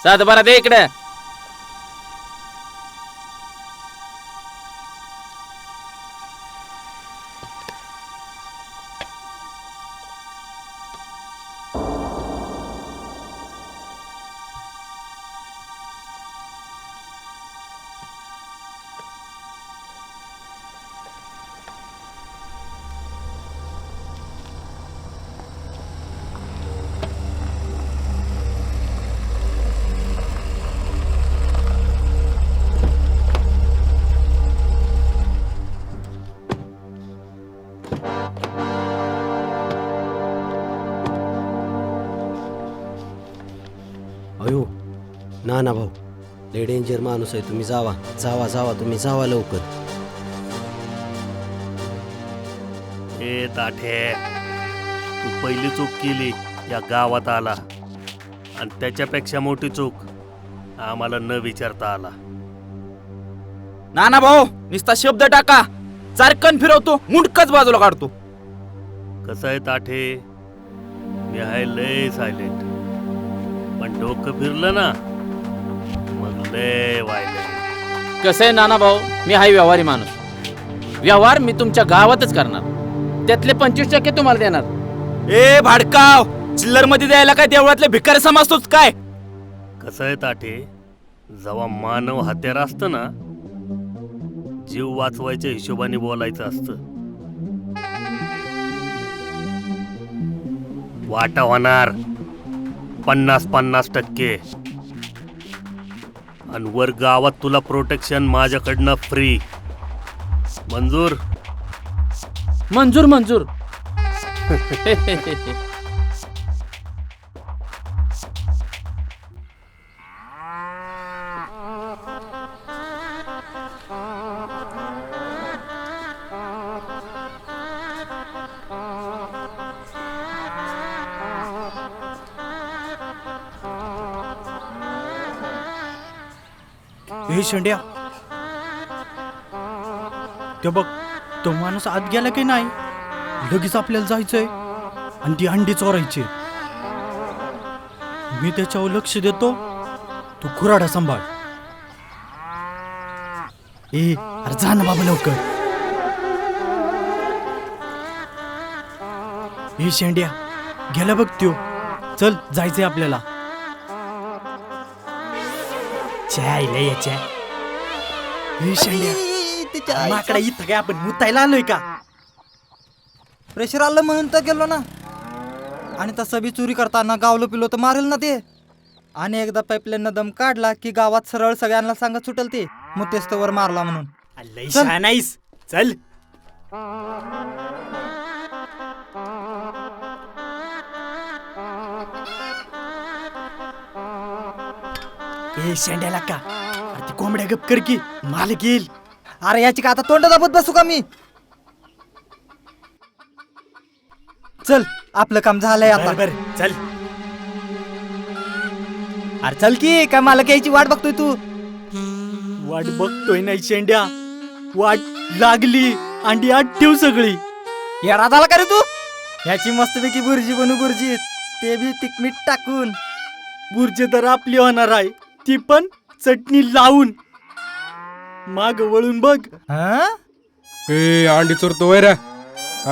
सातबारा दे इकडे. अयो ना भाऊ, लय डेंजर माणूस आहे. तुम्ही जावा जावा जावा, तुम्ही जावा लवकर. ए ताठे, तू पहिली चूक केली या गावात आला, आणि त्याच्यापेक्षा मोठी चूक आम्हाला न विचारता आला. नाना भाऊ नुसता शब्द टाका, चारकन फिरवतो, मुंडकच बाजूला काढतो. कसं आहे ताठे, मी आहे लय सायलेंट, पण डोकं फिरलं ना मग लय वायलेंट. कसं आहे नाना भाऊ, मी हाय व्यवहारी माणूस. व्यवहार मी तुमच्या गावातच करणार, त्यातले 25% तुम्हाला देणार. ए भाडकाव, चिल्लर मध्ये द्यायला काय देवळातले भिकारी समजतोच काय? कसं आहे ताठे, जेव्हा मानव हत्यार असतं ना, जीव वाचवायच्या हिशोबाने बोलायचं असतं. वाटा होणार 50-50%, आणि वर गावात तुला प्रोटेक्शन माझ्याकडनं फ्री. मंजूर? मंजूर मंजूर. हे शेंड्या, ते बघ, तो माणूस आत गेला की नाही, लगेच आपल्याला जायचंय आणि ती अंडी चोरायची. मी त्याच्यावर लक्ष देतो, तू खुराडा सांभाळ. अरे जा ना बाबा लवकर. हे शेंड्या, गेला बघ त्यो. चल जायचंय आपल्याला. माकडा, इथं काय आपण मुतायला आलोय का? प्रेशर आलं म्हणून तर गेलो ना. आणि तसं बी चोरी करताना गावलो पिलो तर मारेल ना ते. आणि एकदा पाईपलाईन दम काढला की गावात सरळ सगळ्यांना सांगत सुटेल ते मुतेस्तवर मारला म्हणून. नाहीस, चल. ए शेंड्याला का, अरे ती कोंबड्या गप कर की, मालक येईल. अरे याची का आता तोंड दाबत बसू का मी? चल, आपलं काम झालंय आता. बर चल. अरे चल की, काय मालक यायची वाट बघतोय तू? वाट बघतोय नाही शेंड्या, वाट लागली. अंडी आत ठेव सगळी. येडा झाला का रे तू? ह्याची मस्तपैकी बुर्जी बनू, बुर्जी, ते बी तिखमीठ टाकून. बुर्जी तर आपली होणार आहे, ती पण चटणी लावून. माग वळून बघ. हा, ए अंडी चोरतो वैरा.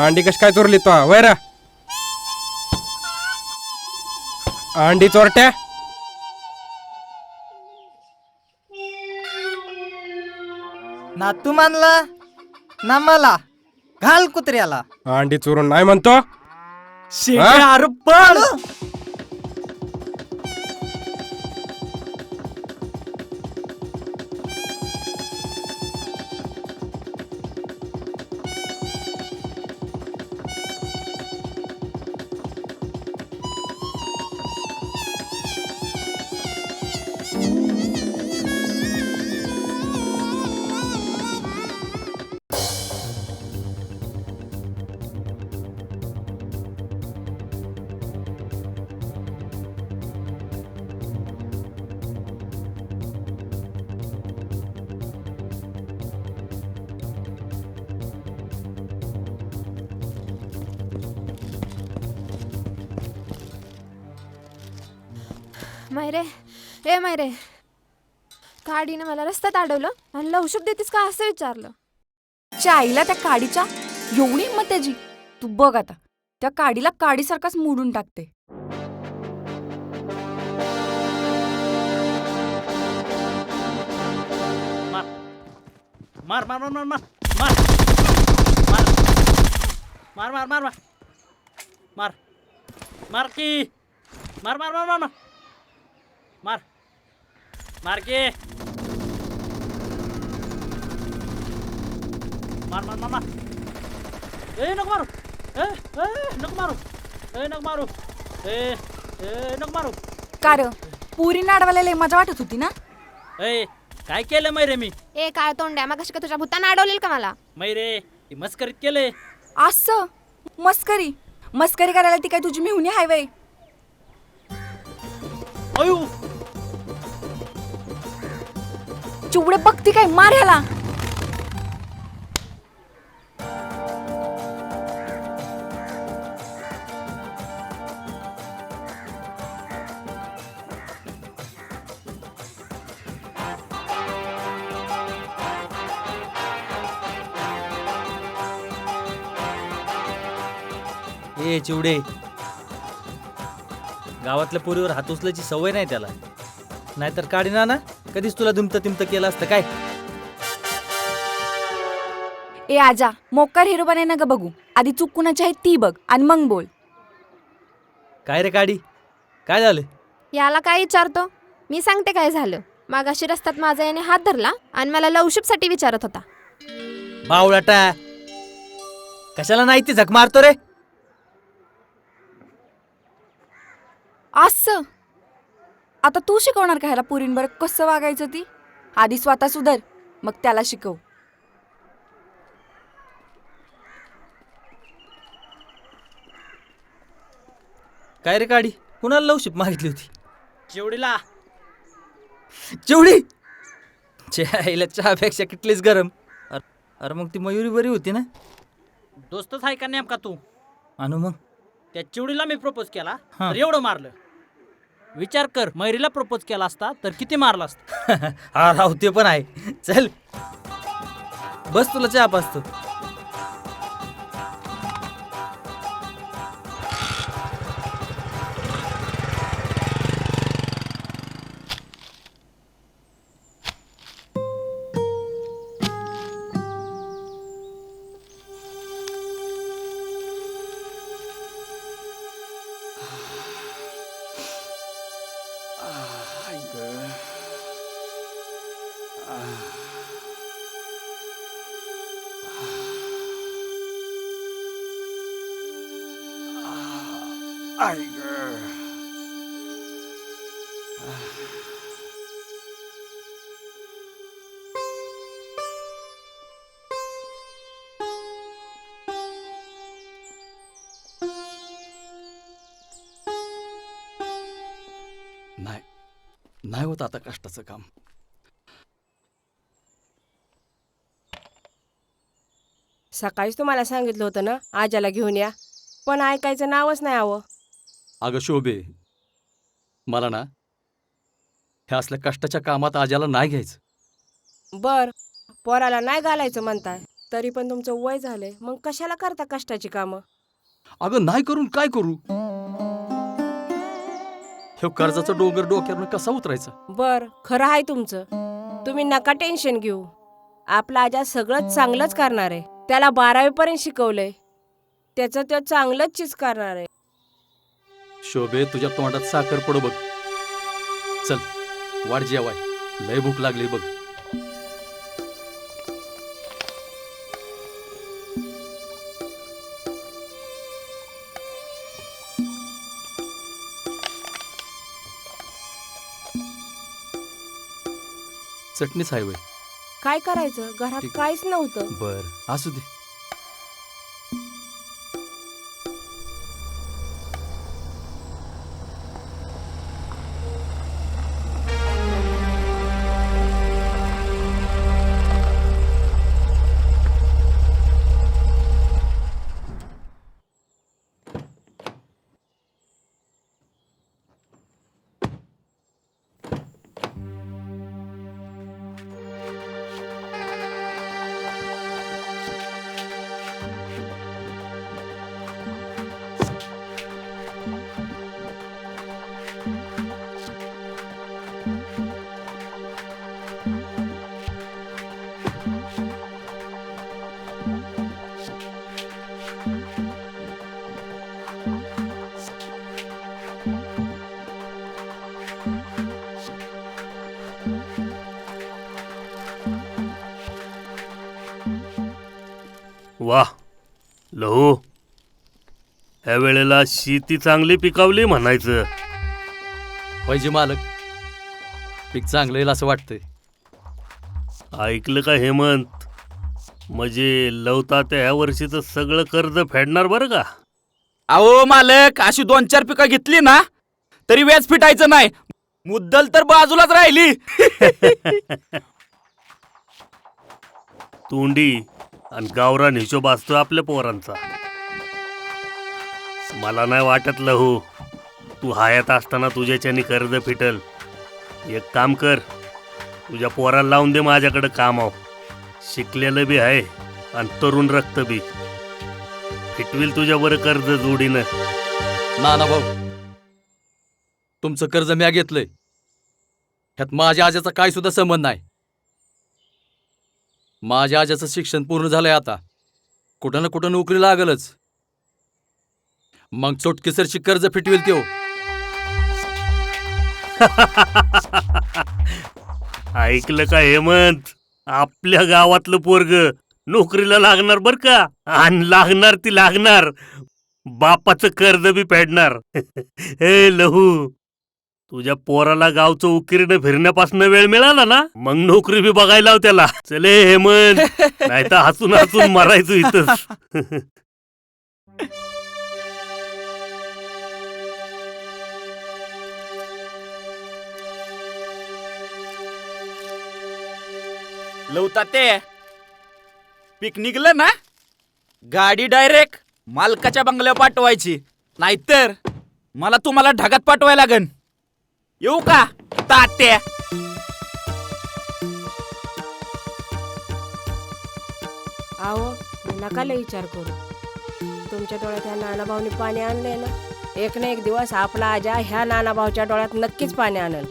अंडी कश काय चोरली तो वैरा? अंडी चोरट्या. ना तू मानला ना मला, घाल कुत्र्याला. अंडी चोरून नाही म्हणतो. शेंड्या, अरे पळ. मायरे, हे मैरे, काडीने मला रस्त्यात अडवलं आणि लवशुक देतीस का असं विचारलं. आईला त्या काडीच्या एवढी हिंमत त्याची. तू बघ आता त्या काडीला काडीसारखाच मोडून टाकते. मार मार मार मार मार मार मार मार मार मार मार मार की मार मार मार मार मार मार मार की मार मार मार मार नको मारू नको मारू नको मारू नको मारू. कार पुरीने अडवायला लय मजा वाटत होती ना. काय केलं मैरे मी? ए काय तोंड्या, मग कशी का तुझ्या भूतानं अडवलेल का मला? मैरे ती मस्करीत केलंय. असं मस्करी मस्करी करायला ती काय तुझी मेहुणी हाय वय? अयो चिवडे बघती काय, मार ह्याला. ए चिवडे, गावातल्या पोरीवर हात उचलायची सवय नाही त्याला. नाहीतर काढीना ना कधीच तुला दुमतं तिमतं केलं असतं काय. ए आजा, मोकार हिरो बनाय ना ग बघू. आधी चूक कुणाची आहे ती बघ आणि मग बोल. काय रे काडी, काय झालं? याला काय विचारतो? मी सांगते काय झालं. मागाशी रस्त्यात माझा याने हात धरला आणि मला लवशिपसाठी विचारत होता. बावळाटा, कशाला नाही ती झक मारतो रे? असं आता तू शिकवणार का ह्याला पुरींबर कसं वागायचं ती? आधी स्वतः सुधर, मग त्याला शिकव. काय रे काडी, कुणाला लवशिप मागितली होती? चिवडीला. चिवडी आईला चहापेक्षा किटलीच गरम. अरे मग ती मयुरी बरी होती ना? दोस्तच आहे का नेमका तू? आणू मग त्या चिवडीला मी प्रपोज केला हा. तर एवढं मारलं. विचार कर, मैरीला प्रपोज केला असता तर किती मारला असता. हा राव, ते पण आहे. चल बस, तुला चहा पाचतो. नाही होत आता कष्टाचं काम. सकाळीच तुम्हाला सांगितलं होतं ना आजाला घेऊन या, पण ऐकायचं नावच नाही हवं. अगं शोभे, मला ना ह्या असल्या कष्टाच्या कामात आज्याला नाही घ्यायचं. बर, पोराला नाही घालायचं म्हणताय, तरी पण तुमचं वय झालंय, मग कशाला करता कष्टाची कामं? अगं नाही करून काय करू? हे कर्जाचं डोंगर डोक्यावरून कसा उतरायचा? बर, खरं आहे तुमचं. तुम्ही नका टेन्शन घेऊ. आपला आजा सगळं चांगलंच करणार आहे. त्याला 12वी पर्यंत शिकवलंय, त्याचं तो चांगलंच चीज करणार आहे. शोभे, तुझ्या तोंडात साखर पडो बघ. चल वाढ जेवाय, लय भूक लागली बघ. चटणीच आहे वय. काय करायचं, घरात ठीक. काहीच नव्हतं. बर, असू दे. वा लहू, ह्या वेळेला शेती चांगली पिकावली म्हणायचं. पाहिजे मालक, पीक चांगलं येईल असं वाटतंय. ऐकलं का हेमंत? म्हणजे लवता त्या ह्या वर्षीचं सगळं कर्ज फेडणार बरं का? अहो मालक, अशी 2-4 पिकं घेतली ना तरी व्याज फिटायचं नाही, मुद्दल तर बाजूलाच राहिली. तोंडी आणि गावरान हिशोब असतो आपल्या पोरांचा. मला नाही वाटत लहू तू हयात असताना तुझ्याच्यानी कर्ज फिटल. एक काम कर, तुझ्या पोराला लावून दे माझ्याकडे कामाव. शिकलेलं बी आहे आणि तरुण रक्त बी. फिटविल तुझ्या बरं कर्ज जोडीनं. नाना भाऊ, तुमचं कर्ज म्या घेतलंय, ह्यात माझ्या आज्याचा काय सुद्धा संबंध नाही. माझ्या आज्याचं शिक्षण पूर्ण झालंय, आता कुठं ना कुठं नोकरी लागलच. मग चोटकेसरची कर्ज फिटवेल त्यो. ऐकलं का हेमंत? आपल्या गावातलं पोरग नोकरीला लागणार बर का, आणि लागणार ती लागणार. बापाचं कर्ज बी फेडणार. हे लहू, तुझ्या पोराला गावचं उकिरीनं फिरण्यापासून वेळ मिळाला ना, मग नोकरी बी बघायला लाव त्याला. चले हेमंत, नाही तर हसून हसून मरायचो इथंच. लवता ते पीक निघलं ना, गाडी डायरेक्ट मालकाच्या बंगल्यावर पाठवायची, नाहीतर मला तुम्हाला ढगात पाठवायला लागन. येऊ का तात्या? आहो, नका लय विचार करू. तुमच्या डोळ्यात ह्या नानाभाऊनी पाणी आणलंय ना, एक ना एक दिवस आपला आजा ह्या नानाभाऊच्या डोळ्यात नक्कीच पाणी आणल.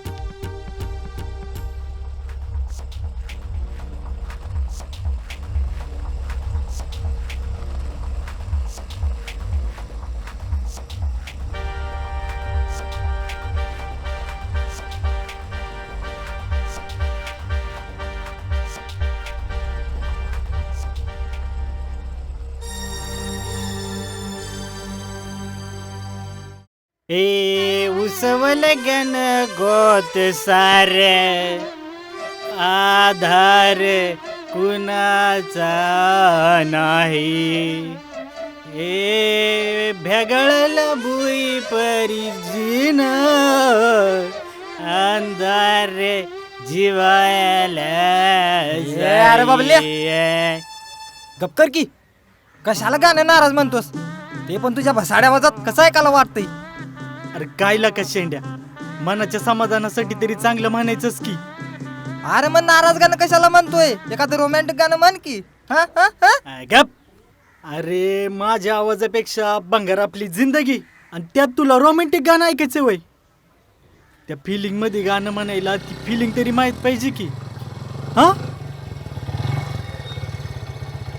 ए उसवल गण गोत सारे, आधार कुणाचा नाही. ए भेगळल भुई परी जीन, अंधार जीवायला. अरे बाबल्या, गपकर की कशाला गाणं नाराज म्हणतोस? ते पण तुझ्या भसाड्या आवाजात कसं ऐकायला वाटतंय? अरे कायला का शेंड्या, मनाच्या समाधानासाठी तरी चांगलं म्हणायचंच की. अरे मग नाराज गाणं कशाला म्हणतोय? एखादं रोमॅन्टिक गाणं म्हण की. गप. अरे माझ्या आवाजापेक्षा बंगार आपली जिंदगी, आणि त्यात तुला रोमॅन्टिक गाणं ऐकायचं वय? त्या फिलिंग मध्ये गाणं म्हणायला ती फिलिंग तरी माहित पाहिजे की. हा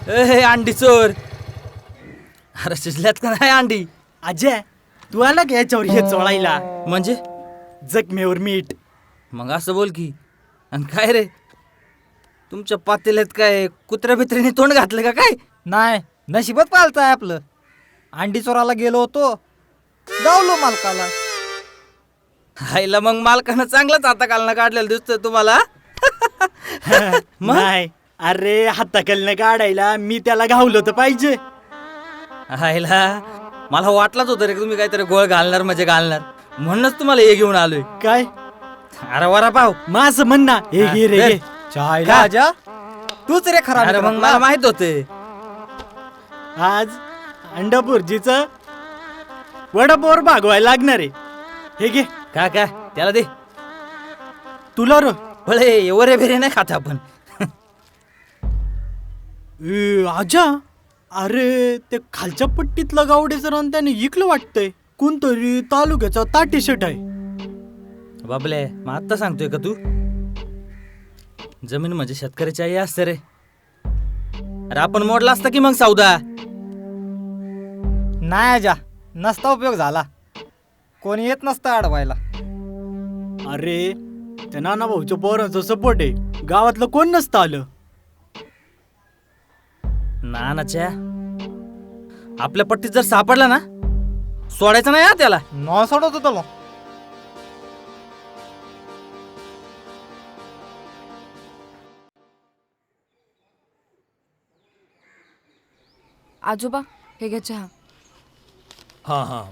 ए अंडी चोर, अरे शिजल्यात का नाही अंडी? अजय, तू आला का याच्यावर हे चोळायला? म्हणजे जखमेवर मीठ. मग असं बोल की. आणि काय रे, तुमच्या पातेल्यात काय कुत्र्या बित्र्याने तोंड घातलं का काय? नाही, नशीबच पालताय आपलं. अंडी चोराला गेलो होतो, गावलो मालकाला. आईला मग मालकानं चांगलाच हाता घालणं काढलेलं दिसतोय तुम्हाला. नाही, अरे हाताखालनं काढायला मी त्याला घावलं तर पाहिजे. आईला मला वाटलंच होतं रे तुम्ही काहीतरी गोळ घालणार म्हणजे घालणार, म्हणूनच तुम्हाला हे घेऊन आलोय. काय? अरे वरा पाव माझं म्हणणं हे घे रे घे. चायला आजा, तूच रे खरा. अरे मग मला माहित होते. आज अंडापुरजीच वडापावर भागवायला लागणार आहे. हे घे. काय काय त्याला दे. तुला रो बळे वरे बिरे नाही खात आपण. आजा, अरे ते खालच्या पट्टीतलं गावडेचं रान त्याने इकलं वाटतंय. कोणतरी तालुक्याचा ताटी शेट आहे. बाबले, मग आत्ता सांगतोय का तू? जमीन म्हणजे शेतकऱ्याची आई असते रे. अरे आपण मोडला असता की मग सौदा. नाही आजा, नसता उपयोग झाला. कोणी येत नसतं अडवायला. अरे त्या नाना भाऊच्या पोरांचा सपोर्ट आहे, गावातलं कोण नसतं आलं. नानाच्या आपल्या पट्टीत जर सापडला ना सोडायचं नाही हा त्याला. न सोडवतो त्याला. आजोबा हे घ्या चहा. हा हा.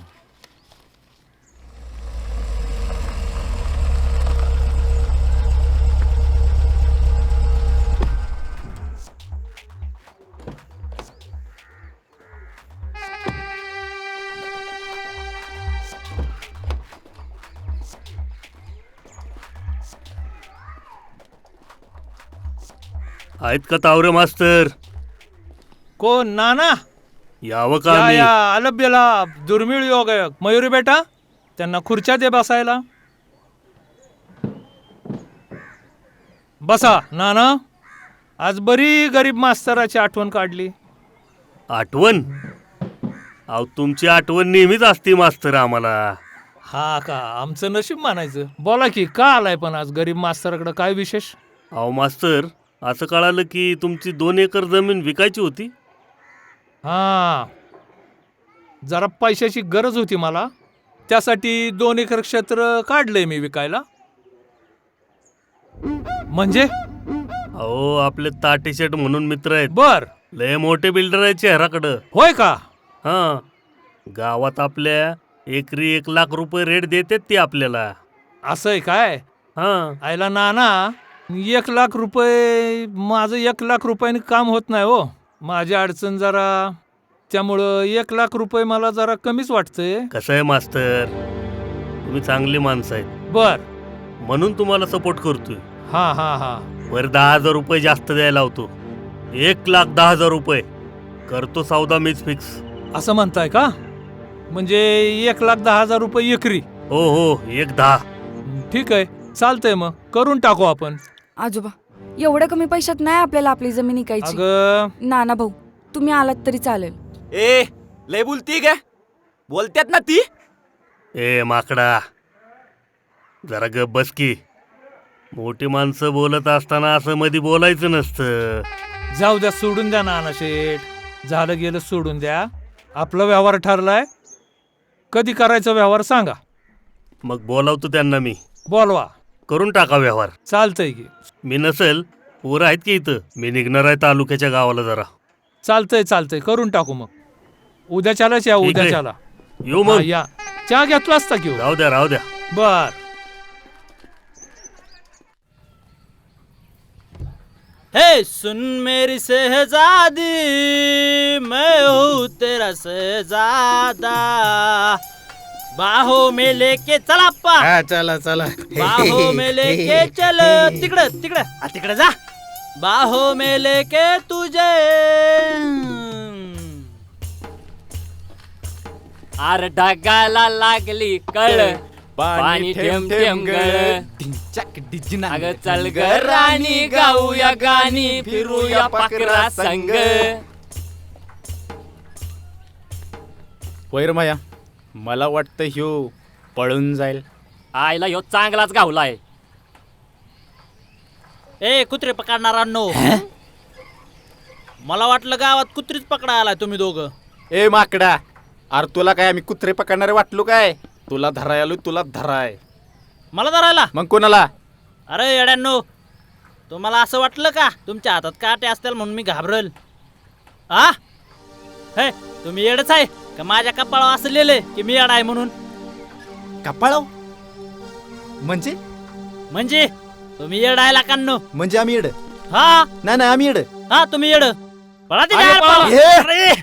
आहेत का तावरे मास्तर? कोण नाना? यावं का या मी? या अलभ्यला दुर्मिळ योग आहे. मयुरी बेटा त्यांना खुर्च्या दे बसायला. बसा नाना. आज बरी गरीब मास्तराची आठवण काढली. आठवण? अहो तुमची आठवण नेहमीच असते मास्तर आम्हाला. हा का? आमचं नशीब मानायचं. बोला की का आलाय पण आज गरीब मास्तराकडे? काय विशेष? अहो मास्तर, असं कळालं की तुमची 2 एकर जमीन विकायची होती. हा, जरा पैशाची गरज होती मला. त्यासाठी 2 एकर क्षेत्र काढलंय मी विकायला. म्हणजे? अहो आपले ताटे शेट म्हणून मित्र आहेत. बर. लय मोठे बिल्डर आहेत शहराकडं. होय का? हा, गावात आपल्या एकरी 1 लाख रुपये रेट देतात ते आपल्याला. असं आहे काय? हा. आयला नाना, 1 लाख रुपये माझं 1 लाख रुपयाने काम होत नाही हो. माझी अडचण जरा, त्यामुळं 1 लाख रुपये मला जरा कमीच वाटतंय. कसं आहे मास्तर, तुम्ही चांगली माणसं आहेत. बर. म्हणून तुम्हाला सपोर्ट करतोय. हा हा हा. वर 10,000 रुपये जास्त द्यायला होतो. 1,10,000 रुपये करतो सौदा मीच फिक्स. असं म्हणताय का? म्हणजे 1,10,000 रुपये एकरी? हो हो, 1,10,000. ठीक आहे, चालतंय, मग करून टाकू आपण. आजोबा एवढ्या कमी पैशात नाही आपल्याला आपली जमीन विकायची. अगं नाना भाऊ तुम्ही आलात तरी चालेल. ए लय बोलती काय? बोलत्यात ना ती. ए माकडा, जरा गप बस की. मोठी माणसं बोलत असताना असं मध्ये बोलायचं नसतं. जाऊ द्या, सोडून द्या नाना शेठ. झालं गेलं सोडून द्या. आपला व्यवहार ठरलाय. कधी करायचा व्यवहार सांगा. मग बोलावतो त्यांना मी. बोलवा. करून टाका व्यवहार. चालतंय की. मी नसेल, पोरं आहेत की इथं. मी निघणार आहे तालुक्याच्या गावाला जरा. चालतंय चालतंय, करून टाकू मग. उद्याच्यालाच या. ठीक आहे. उद्याच्याला येऊ मग. या. चहा घेतला असता घेऊ. राहू द्या राहू द्या. बर. हे सुन मेरी शहजादी, मैं हूँ तेरा शहजादा, बाहों में लेके चला पा. चला चला. बाहों में लेके चलो. तिकडं तिकडं तिकडं जा. बाहों में लेके तुझे. आर ढगाला लागली कळ, पाणी थेंब थेंब गळ. अगं चल ग राणी, गाऊया गाणी, फिरूया पाकरा संग. वैरमाया, मला वाटतं ह्यो पळून जाईल. आईला ह्यो चांगलाच गावलाय. ए कुत्रे पकडणारांनो, मला वाटलं गावात कुत्रीच पकडा आलाय तुम्ही दोघं. ए माकडा, अरे तुला काय आम्ही कुत्रे पकडणारे वाटलो काय? तुला धराय आलो, तुला धराय. मला धरायला? मग कोणाला? अरे येड्यांनो, तुम्हाला असं वाटलं का तुमच्या हातात काटे असतील म्हणून मी घाबरल? आ हे तुम्ही येडच आहे का? माझ्या कपाळावर असं लिहिलंय की मी येडा आहे म्हणून. कपाळाव म्हणजे? म्हणजे तुम्ही येड आहे लाकांनो. म्हणजे आम्ही येड? हा नाही नाही, आम्ही येड. हा तुम्ही येड. पळा ते अरे बाहेर, पळा. पळा. अरे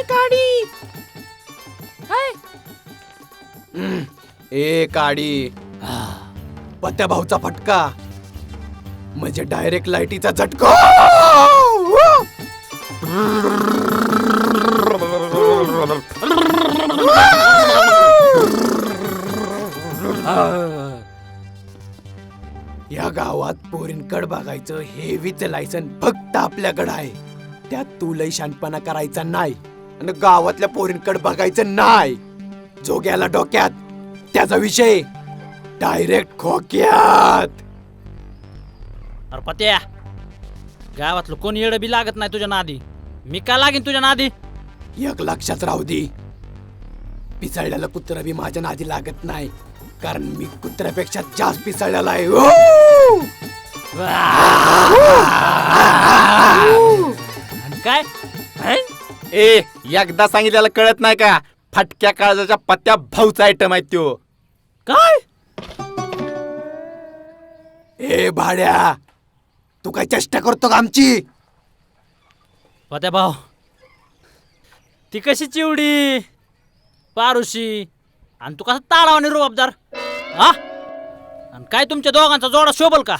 गाडी. ए काडी, पत्या भाऊचा फटका म्हणजे डायरेक्ट लाईटीचा झटका. या गावात पोरींकड बघायचं हेवीच लायसन फक्त आपल्याकडे आहे. त्यात तू लय शानपणा करायचा नाही आणि गावातल्या पोरींकड बघायचं नाही. जो गेला डोक्यात त्याचा विषय डायरेक्ट खोक्यात. अरे पत्या, गावातलं कोणी येडं बी लागत नाही तुझ्या नादी. मी का लागेन तुझ्या नादी? एक लक्षात राहू दे, पिसळलेला कुत्रा बी माझ्या नादी लागत नाही, कारण मी कुत्र्यापेक्षा जास्त पिसळलेला आहे. काय ए एकदा सांगितलेलं कळत नाही का? फटक्या काळजाच्या पत्त्या भाऊचा आयटम आहे त्यो. काय? ए भाड्या, तू काय चेष्टा करतो का आमची? पत्या भाऊ, ती कशी चिवडी पारुशी आणि तू कसा ताडावाने रुबाबदार हा? आणि काय तुमच्या दोघांचा जोडा शोभल का?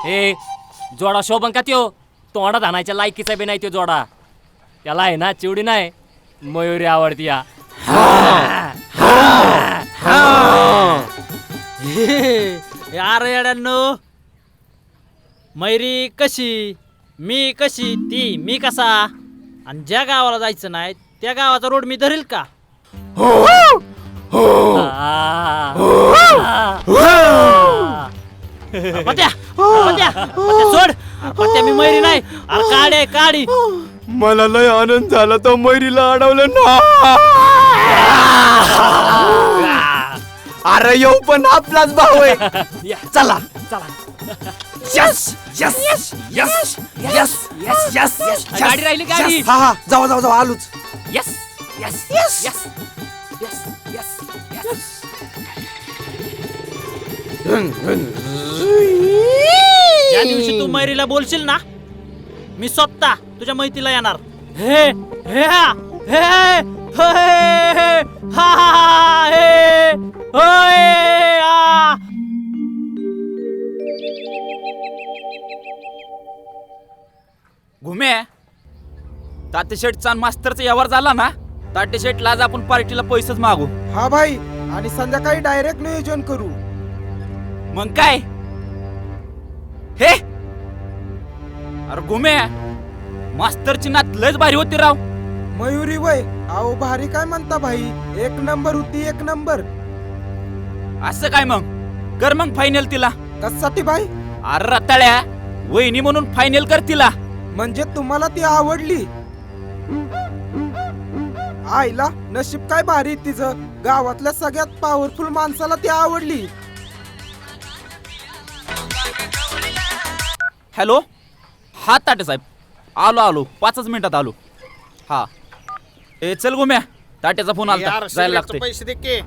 ए जोडा शोभन का त्यो? तोंडा धानायच्या लायकीचा बी नाही तो जोडा. त्याला आहे ना चिवडी नाही, मयुरी आवडती या. यार येड्यांनो, मैरी कशी, मी कशी, ती मी कसा, आणि ज्या गावाला जायचं नाही त्या गावाचा रोड मी धरेल का? पत्या पत्या पत्या सोड. पत्या मी मैरी नाही, अरे काडी आहे काडी. मला लय आनंद झाला तो मैरीला अडवलं ना. अरे येऊ पण आपलाच भाऊ आहे. चला चला. Yes yes yes yes yes yes yes yes. गाडी राहिली गाडी. हा हा, जावा जावा जावा, आलोच. Yes yes yes yes yes yes yes. ज्या दिवशी तू मैरीला बोलशील ना, मी स्वतः तुझ्या मैतीला येणार. हे हे हा, हे हे हा हा हे होय आ. घुमे, ताते शेठचा मास्तरचा व्यवहार झाला ना, ताटे शेठला आज आपण पार्टीला पैसेच मागू. हा भाई, आणि संध्याकाळी डायरेक्ट नियोजन करू. मग काय हे? अरे घुमे, मास्तरची नात लयच भारी होती राव. मयुरी वय, अहो भारी काय म्हणता भाई, एक नंबर होती, एक नंबर. असं काय मग? कर मग फायनल तिला. कशासाठी भाई? अरे रताळ्या, वहिनी म्हणून फायनल कर तिला. म्हणजे तुम्हाला ती आवडली? आईला नशीब काय भारी तिचं, गावातल्या सगळ्यात पॉवरफुल माणसाला ती आवडली. हॅलो, हा ताटे साहेब, आलो आलो, 5 मिनिटात आलो. हा ए चल गुम्या, ताट्याचा फोन आला, जायला लागतंय. पैसे दे की.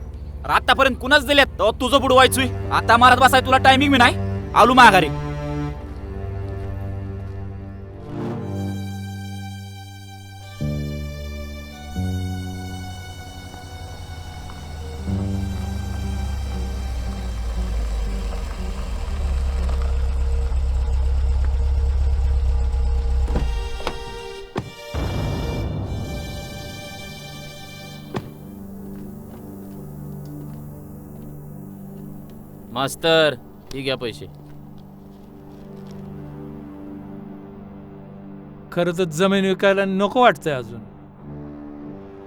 आतापर्यंत कुणाच दिल्यात तेव्हा तुझं बुडवायचोय. आता मारत बसाय तुला टायमिंग मी नाही. आलो माघारी. मास्तर, ही घ्या पैसे. खरं तर जमीन विकायला नको वाटतंय अजून.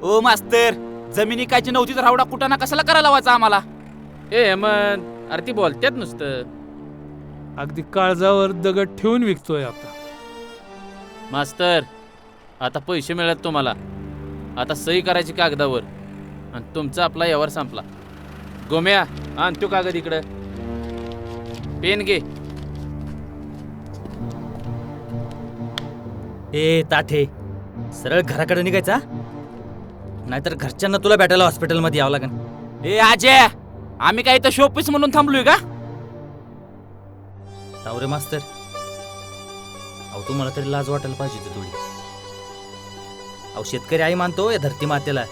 ओ मास्तर, जमिनी कायची नव्हती तर हावडा कुटाणा कशाला करायला लावायचा आम्हाला? ए हेमंत, अरे ती बोलतेत नुसतं. अगदी काळजावर दगड ठेवून विकतोय आता. मास्तर, आता पैसे मिळत तुम्हाला. आता सही करायची कागदावर आणि तुमचा आपला व्यवहार संपला. गोम्या, आण तो कागद इकडं. पेन घे. ए ताठे, सरळ घराकडे निघायचा, नाहीतर घरच्यांना तुला भेटायला हॉस्पिटलमध्ये यावं लागेल. ए आजे, आम्ही काय इथं शोपीस म्हणून थांबलोय का? तावरे मास्तर, अहो तुम्हाला तरी लाज वाटायला पाहिजे होती थोडी. अहो शेतकरी आई मानतो या धरती मातेला,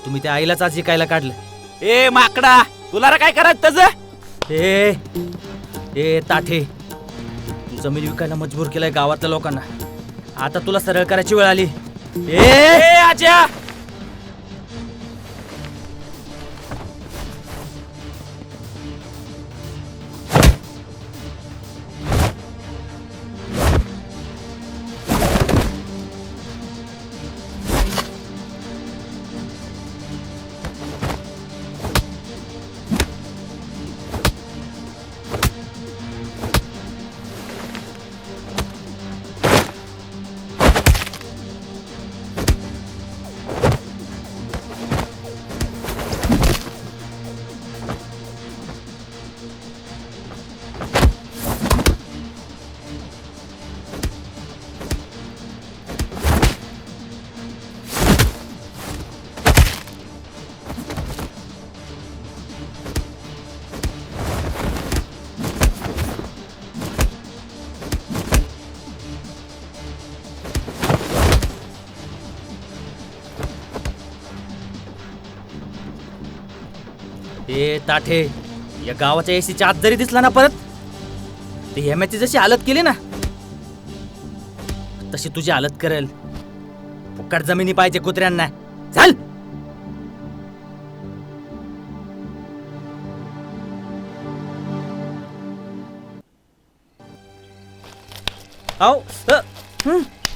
तुम्ही त्या आईलाच आज जिकायला काढलं. ए माकडा, तुला काय करायचं त्याचं? ए ए ताठे, तू जमीन विकायला मजबूर केलाय गावातल्या लोकांना. आता तुला सरळ करायची वेळ आली. ए आज्या, ए ताठे, या गावाच्या एसीच्या आत जरी दिसला ना परत, ते हेम्याची जशी हालत केली ना तशी तुझी हालत करेल. फुकट जमिनी पाहिजे कुत्र्यांना. चल. आओ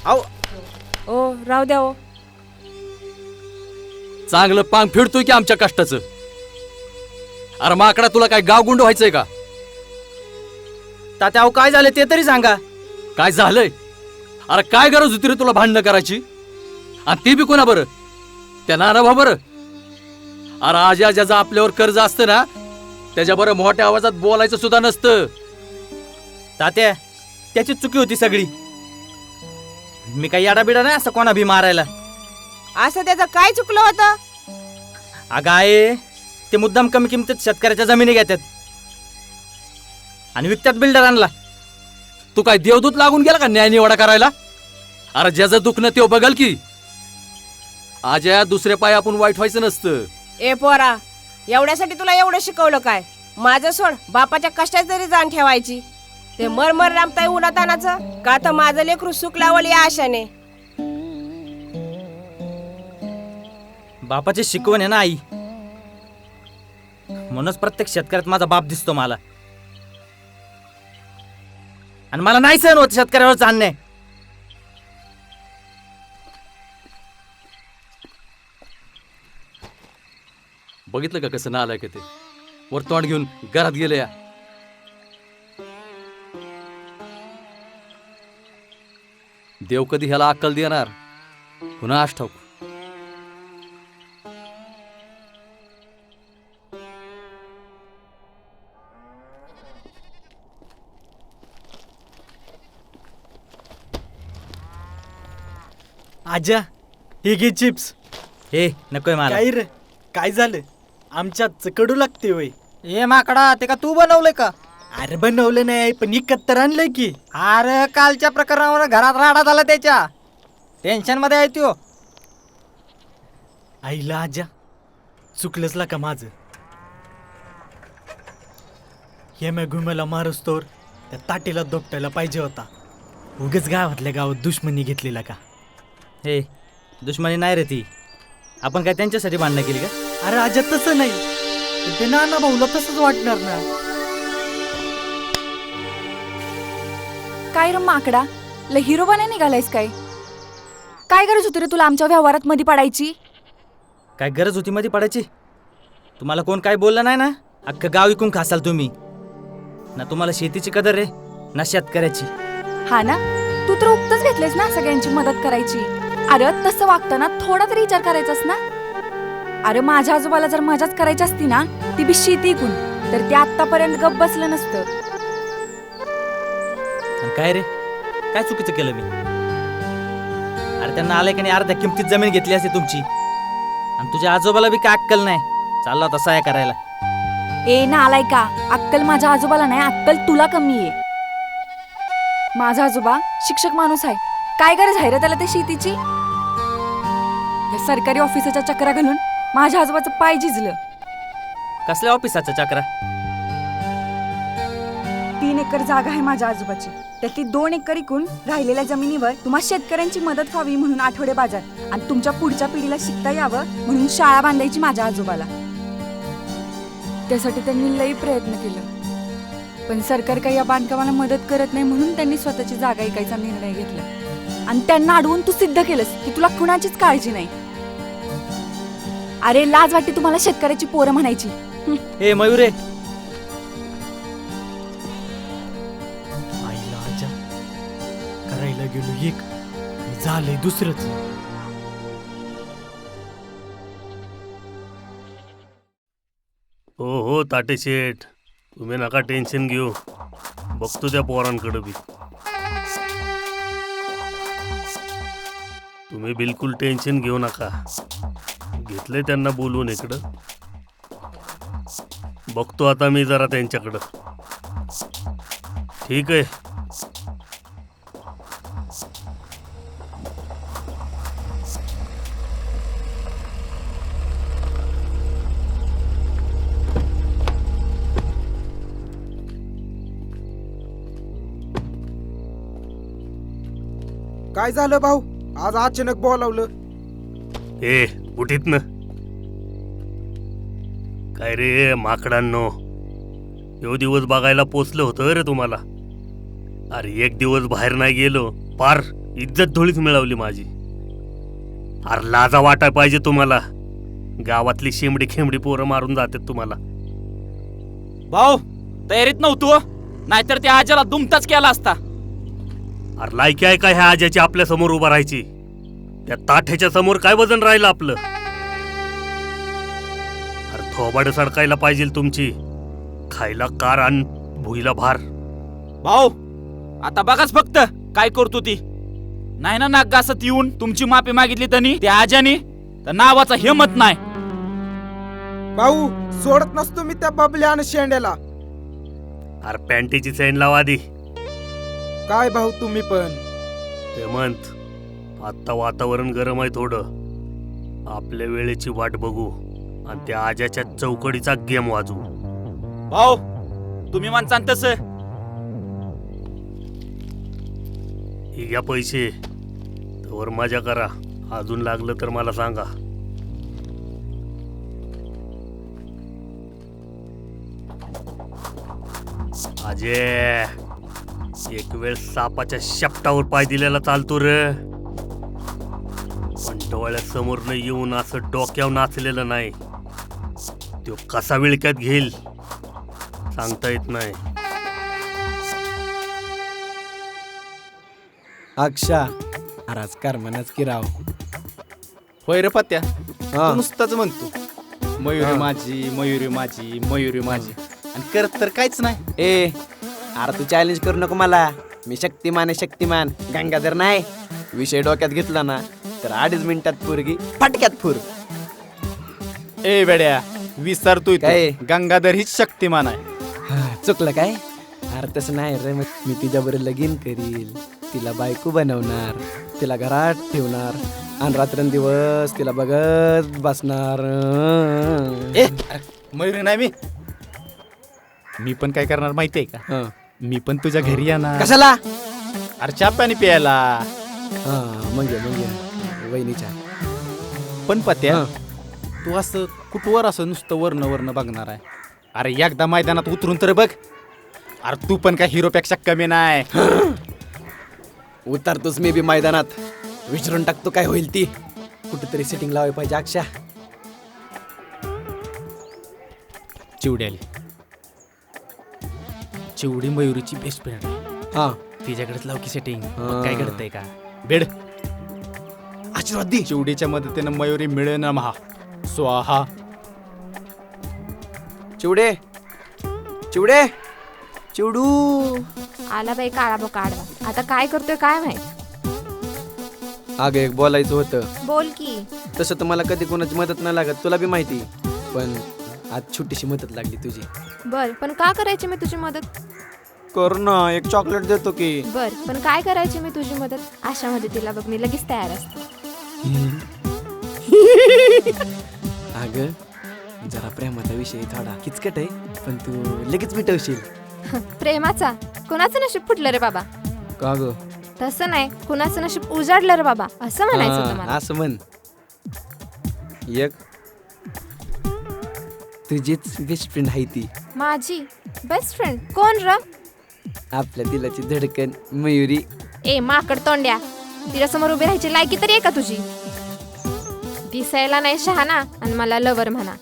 आओ ओ राहू द्या ओ. चांगलं पांग फिरतोय की आमच्या कष्टाचं. अरे माकडा, तुला काय गावगुंड व्हायचंय का? तात्या, अहो काय झालं ते तरी सांगा. काय झालंय? अरे काय गरज होती रे तुला भांडणं करायची? आणि ती बी कोणा बरं? त्या नाना बरं. अरे आजा ज्याचं आपल्यावर कर्ज असतं ना, त्याच्या बरं मोठ्या आवाजात बोलायचं सुद्धा नसतं. तात्या, त्याची चुकी होती सगळी. मी काही याडाबिडा नाही असं कोणा भी मारायला. असं त्याचं काय चुकलं होतं? अगं आहे, ते मुद्दाम कमी किमतीत शेतकऱ्याच्या जमिनी घेतात आणि विकतात बिल्डरांना. तू काय देवदूत लागून गेला का न्याय निवाडा करायला? अरे ज्याचं दुखणं ते बघल की. आज्या, दुसरे पाय आपण वाईट व्हायचं नसतं. ए पोरा, एवढ्यासाठी तुला एवढं शिकवलं काय? माझं सोड, बापाच्या कष्टात तरी जाण ठेवायची. ते मरमर रामताय उन्हातानाचं का तर माझं लेकरू सुख लावल या आशाने. बापाची शिकवण आहे ना आई, म्हणूनच प्रत्येक शेतकऱ्यात माझा बाप दिसतो मला. आणि मला नाही सहन होत शेतकऱ्यावरच अन्याय. बघितलं का कसं नालायक आहे ते? वर तोंड घेऊन घरात गेले या. देव कधी ह्याला अक्कल देणार पुन्हा आश ठाऊक. आजा, हे घे चिप्स. हे नकोय मला. काय रे, काय झालं? आमच्यात कडू लागते वय. ए माकडा, ते का तू बनवलंय का? अरे बनवलं नाही, पण इकत तर आणलंय की. अरे कालच्या प्रकरणावर घरात राडा झाला त्याच्या. टेन्शन मध्ये आहे त्यो. आईला आजा, चुकलंच का माझं? हे मी घुमेला मारूस तोर त्या ताटीला दोपटायला पाहिजे होता. उगच गावातल्या गावात दुश्मनी घेतलेला का? हे दुश्मनी नाही रे ती. आपण काय त्यांच्यासाठी भांडणं केली का? अरे आजा तसं नाही, पण ते नाना भाऊला तसंच वाटणार ना. काय रे माकडा, लय हिरोबा नाही निघालायस काय? काय गरज होती रे तुला आमच्या व्यवहारात मध्ये पडायची? काय गरज होती मध्ये पडायची? तुम्हाला कोण काय बोललं नाही ना, अख्खं गाव विकून खासाल तुम्ही ना. तुम्हाला शेतीची कदर रे ना शेतकऱ्याची. हा ना, तू तर उक्तच घेतलेस ना सगळ्यांची मदत करायची. अरे तसं वागताना थोडा तरी विचार करायचास ना. अरे माझ्या आजोबाला जर मजाच करायची असती ना, ती बी शेती इकून, तर ते आतापर्यंत गप्प बसलं नसतं. काय रे, काय चुकीचं केलं मी? अरे त्यांना आलंय की नाही, अर्ध्या किमतीत जमीन घेतली असते तुमची. आणि तुझ्या आजोबाला बी काय अक्कल नाही, चालला होता सहाय्य करायला. ए ना आलाय का, अक्कल माझ्या आजोबाला नाही, अक्कल तुला कमी आहे. माझा आजोबा शिक्षक माणूस आहे, काय गरज आहे रे त्याला ते शेतीची? सरकारी ऑफिसाच्या चक्रा घालून माझ्या आजोबाचं पाय झिजलं. कसल्या ऑफिसाचा चक्रा? 3 एकर जागा आहे माझ्या आजोबाची, त्यातली 2 एकर इकून राहिलेल्या जमिनीवर तुम्हा शेतकऱ्यांची मदत व्हावी म्हणून आठवडे बाजार, आणि तुमच्या पुढच्या पिढीला शिकता यावं म्हणून शाळा बांधायची माझ्या आजोबाला. त्यासाठी त्यांनी लई प्रयत्न केलं, पण सरकार काही या बांधकामाला मदत करत नाही म्हणून त्यांनी स्वतःची जागा ऐकायचा निर्णय घेतला. आणि त्यांना अडवून तू सिद्ध केलंस की तुला कुणाचीच काळजी नाही. अरे लाज वाटते तुम्हाला शेतकऱ्याची पोरं म्हणायची. हे मयुरे, आईला आजा, करायला गेलो एक, झालंय दुसरंच. हो हो ताटे शेठ, तुम्ही नका टेन्शन घेऊ. बघतो त्या पोरांकडे बी. तुम्ही बिलकुल टेन्शन घेऊ नका. घेतलंय त्यांना बोलवून इकडं. बघतो आता मी जरा त्यांच्याकडं. ठीक आहे. काय झालं भाऊ? आज अचानक बोलावलं. ए उठीत ना. काय रे माकडांनो, यो दिवस बघायला पोचलं होतं रे तुम्हाला. अरे एक दिवस बाहेर नाही गेलो, पार इज्जत धुळीच मिळवली माझी. अरे लाजा वाटाय पाहिजे तुम्हाला. गावातली शेंबडी खेमडी पोरं मारून जातात तुम्हाला. भाऊ तयारीत नव्हतो, नाहीतर त्या आजाला दुमताच केला असता. अरे लायकी आहे का ह्या आज्याची आपल्या समोर उभा राहायची? त्या ताठ्याच्या समोर काय वजन राहिलं आपलं? अरे थोबाड सडकायला पाहिजे तुमची. खायला कार आणि भुईला भार. भाऊ आता बघाच फक्त काय करतो ती. नाही ना नाग घासत येऊन तुमची माफी मागितली त्यांनी, त्या आजानी तर नावाचा हिंमत नाही. भाऊ सोडत नसतो मी त्या बबल्या आणि शेंड्याला. अरे पॅन्टीची चैन लावा आधी. काय भाऊ तुम्ही पण. हेमंत, आता वातावरण गरम आहे थोडं. आपल्या वेळेची वाट बघू आणि त्या आजाच्या चौकडीचा गेम वाजवू. भाऊ तुम्ही म्हणसान तसं. ही घ्या पैसे, तवर मजा करा. अजून लागलं तर मला सांगा. अजय, एक वेळ सापाच्या शेपटावर पाय दिलेला चालतो रे, पण डोळ्यासमोरनं येऊन असं डोक्यावर नाचलेलं नाही. तो कसा विळक्यात घेईल सांगता येत नाही. अक्षा अराज करमानाच की राव. होय रे पत्या, तू नुसताच म्हणतो मयुरी माझी, मयुरी माझी, मयुरी माझी, आणि करत तर काहीच नाही. ए अरे तू चॅलेंज करू नको मला. मी शक्तिमान आहे, शक्तिमान. गंगाधर नाही. विषय डोक्यात घेतला ना तर 2.5 मिनिटात पोरगी फटक्यात फुर. ए बेड्या विसरतोय काय? गंगाधर हीच शक्तिमान आहे. चुकलं काय? अरे तसं नाही रे. मी तिच्याबरोबर लगीन करील, तिला बायको बनवणार, तिला घरात ठेवणार आणि रात्रंदिवस तिला बघत बसणार. ए मयुरी नाही मी पण काय करणार माहितीये का? मी पण तुझ्या घरी येणार. कशाला? अरे चहा पाणी प्यायला. मग वहिनीच्या. पण पत्या तू असं कुठवर असं नुसतं वर्ण बघणार आहे? अरे एकदा मैदानात उतरून तर बघ. अरे तू पण काय हिरोपेक्षा कमी नाही. उतरतोच मी बी मैदानात, विचारून टाकतो काय होईल ती. कुठेतरी सेटिंग लावाय पाहिजे. अक्षा चिवडी आली. चिवडी मयुरीची बेस्ट फ्रेंड आहे. हा तिच्याकडेच लाव की सेटिंग. काय घडतंय का? बेड आशीर्वाद दे. चिवडीच्या मदतीनं मयुरी मिळेल ना महा. स्वाहा. चिवडे चिवडे चिवडू आला बाई काळा बो काढवा. आता काय करतोय काय माहित. अगं एक बोलायचं होतं. बोल की. तसं तर मला कधी कोणाची मदत नाही लागत, तुला बी माहिती. पण आज छोटीशी मदत लागली तुझी. बर पण का करायची मी तुझी मदत? कर ना, एक चॉकलेट देतो की. बर पण काय करायची मी तुझी मदत? अशामध्ये तिला बघ मी लगेच तयार असते. अगं जरा प्रेमाचा विषय थोडा किचकट आहे, पण तू लगेच मिटवशील. प्रेमाचा? कुणाचं नशीब फुटलं रे बाबा? का ग? तसं नाही, कुणाचं नशीब उजाडलं रे बाबा असं म्हणायचं होतं मला. असं म्हण. एक तुझीच बेस्ट फ्रेंड आहे ती. माझी बेस्ट फ्रेंड कोण र? आपल्या दिलाची धडकन मयुरी. ए माकड तोंड्या, तिच्या समोर उभी राहायची लायकी तरी आहे का तुझी? दिसायला नाही शहाणा आणि मला लवर म्हणा.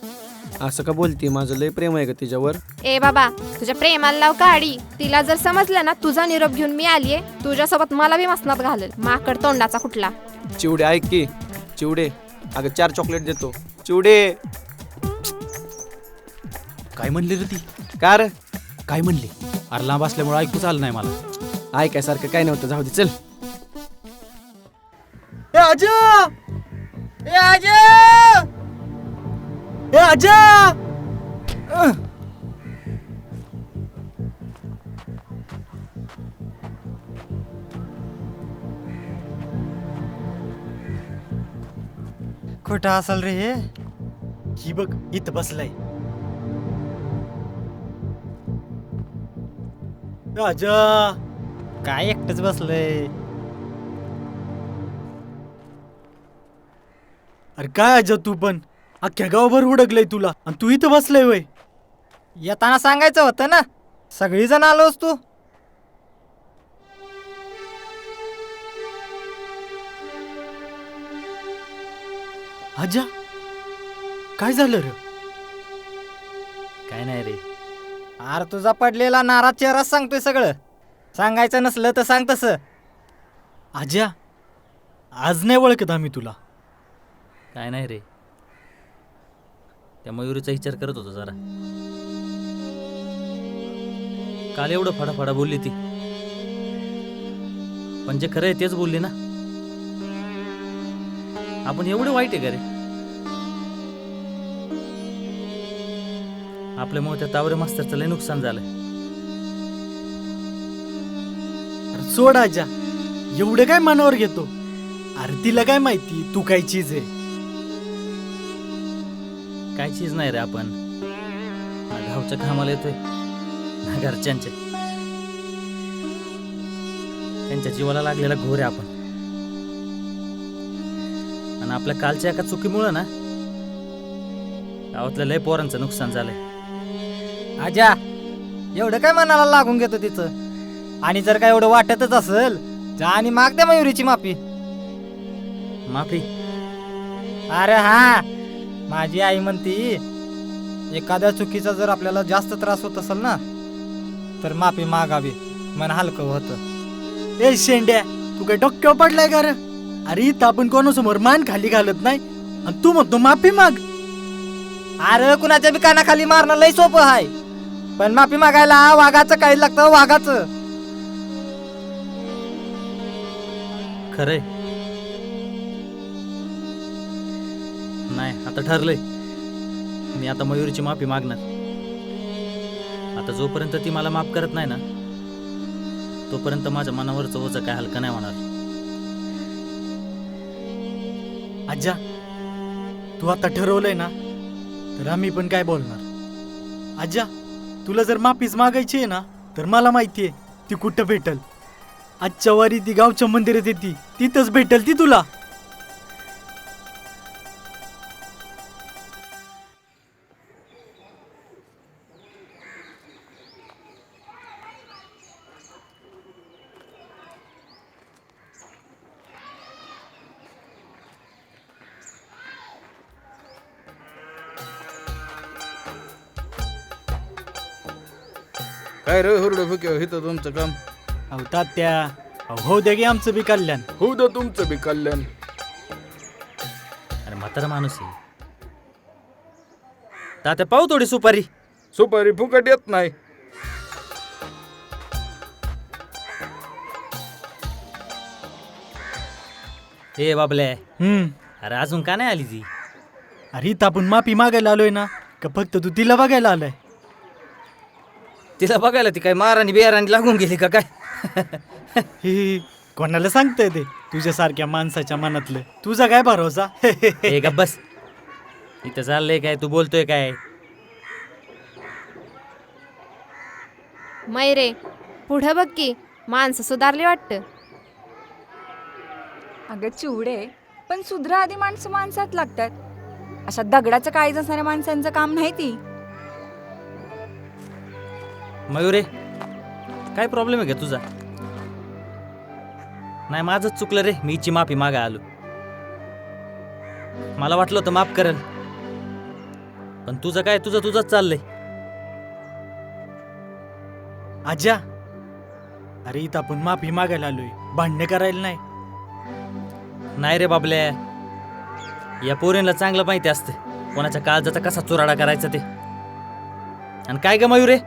असं का बोलते? माझं लय प्रेम आहे का तिच्यावर? ए बाबा तुझ्या प्रेमाला लाव काढी. तिला जर समजलं ना तुझा निरोप घेऊन मी आलीये, तुझ्यासोबत मला बी मसनात घालेल. माकड तोंडाचा कुठला. चिवडे ऐक की. चिवडे अगं 4 चॉकलेट देतो. चिवडे काय म्हणली रे ती? कार काय म्हणली? अरे लांब असल्यामुळे ऐकूच आलं नाही मला. ऐकायसारखं काय नव्हतं, जाऊ दे चल. ए आजा, ए आजा, ए आजा. कुठं असेल रे हे? ही बघ इथं बसलाय. आजा काय एकटंच बसलंय? अरे काय अजय तू पण अख्ख्या गावभर हुडकलंय तुला आणि तू इथं बसलाय वय. येताना सांगायचं होतं ना, सगळी जण आलोस तू. आजा काय झालं रे? काय नाही रे. अरे तुझा पडलेला नाराज चेहराच सांगतोय सगळं. सांगायचं नसलं तर सांग तसं. आजा आज नाही ओळखत आम्ही तुला. काय नाही रे, त्या मयुरीचा विचार करत होतो जरा. काल एवढं फडाफडा बोलली ती, पण जे खरं आहे तेच बोलली ना. आपण एवढे वाईट आहे का रे? आपल्यामुळे त्या तावरे मास्तरचं लय नुकसान झालंय. अरे सोड आजा, एवढं काय मनावर घेतो? अरे तिला काय माहिती तू काय चीज आहे. काय चीज नाही रे आपण. ना गावच्या कामाला येतोय ना घरच्यांच्या. त्यांच्या जीवाला लागलेला घोर आहे आपण. आणि आपल्या कालच्या एका चुकीमुळं ना गावातल्या लय पोरांचं नुकसान झालंय. आजा एवढं काय मनाला लागून घेतो तिचं? आणि जर काय एवढं वाटतच असेल जा आणि माग त्या मयुरीची माफी. माफी? अरे हा, माझी आई म्हणती एखाद्या चुकीचा जर आपल्याला जास्त त्रास होत असेल ना तर माफी मागावी, मन हलकं होतं. ए शेंड्या, तू काय डोक्यावर पडलाय का रे? अरे इथं आपण कोणासमोर मान खाली घालत नाही आणि तू म्हणतो माफी माग. अरे कुणाच्या बी कानाखाली मारणं लय सोपं आहे, पण माफी मागायला वाघाचं काही लागतं, वाघाचं. खरंय. नाही आता ठरलंय, मी आता मयुरीची माफी मागणार. आता जोपर्यंत ती मला माफ करत नाही ना तोपर्यंत माझ्या मनावरचं ओझं काय हलकं नाही होणार. आजा तू आता ठरवलंय ना तर आम्ही पण काय बोलणार. आजा तुला जर माफीच मागायची आहे ना तर मला माहितीये ती कुठं भेटल. आजच्या वारी ती गावच्या मंदिरात येते, तिथंच भेटल ती तुला. काय रे हुरडं फुक्या इथं तुमचं काम? अहो तात्या, हो द्या की आमचं बी कल्याण. होऊ द्या तुमचं बी कल्याण. अरे म्हातारा माणूस आहे. तात्या पाहू थोडी सुपारी. सुपारी फुकट येत नाही. हे बाबले, अरे अजून का नाही आली ती? अरे इथं आपण माफी मागायला आलोय ना का फक्त तू तिला बघायला आलाय? तिला बघायला ती काय मारानी बिहारानी लागून गेली का काय? हे कोणाला सांगताय ते तुझ्यासारख्या माणसाच्या मनातलं? तुझा काय भरोसा? हे गप्प बस. इथं चाललंय काय, तू बोलतोय काय? मैरे पुढं बघ की, माणसं सुधारली वाटतं. अगं चिवडे, पण सुधरा आधी माणसं माणसात लागतात. अशा दगडाचं काळीज असणाऱ्या माणसांचं काम नाही ती. मयुरे, काय प्रॉब्लेम आहे का तुझा? नाही माझंच चुकलं रे, मी हिची माफी मागा आलो. मला वाटलं होतं माफ करेल, पण तुझं काय, तुझंच चाललंय. आजा अरे इथं आपण माफी मागायला आलोय, भांडणे करायला नाही. नाही रे बाबल्या, या पोरींला चांगलं माहिती असतं कोणाच्या काळजाचा कसा चुराडा करायचा ते. आणि काय ग मयुरे,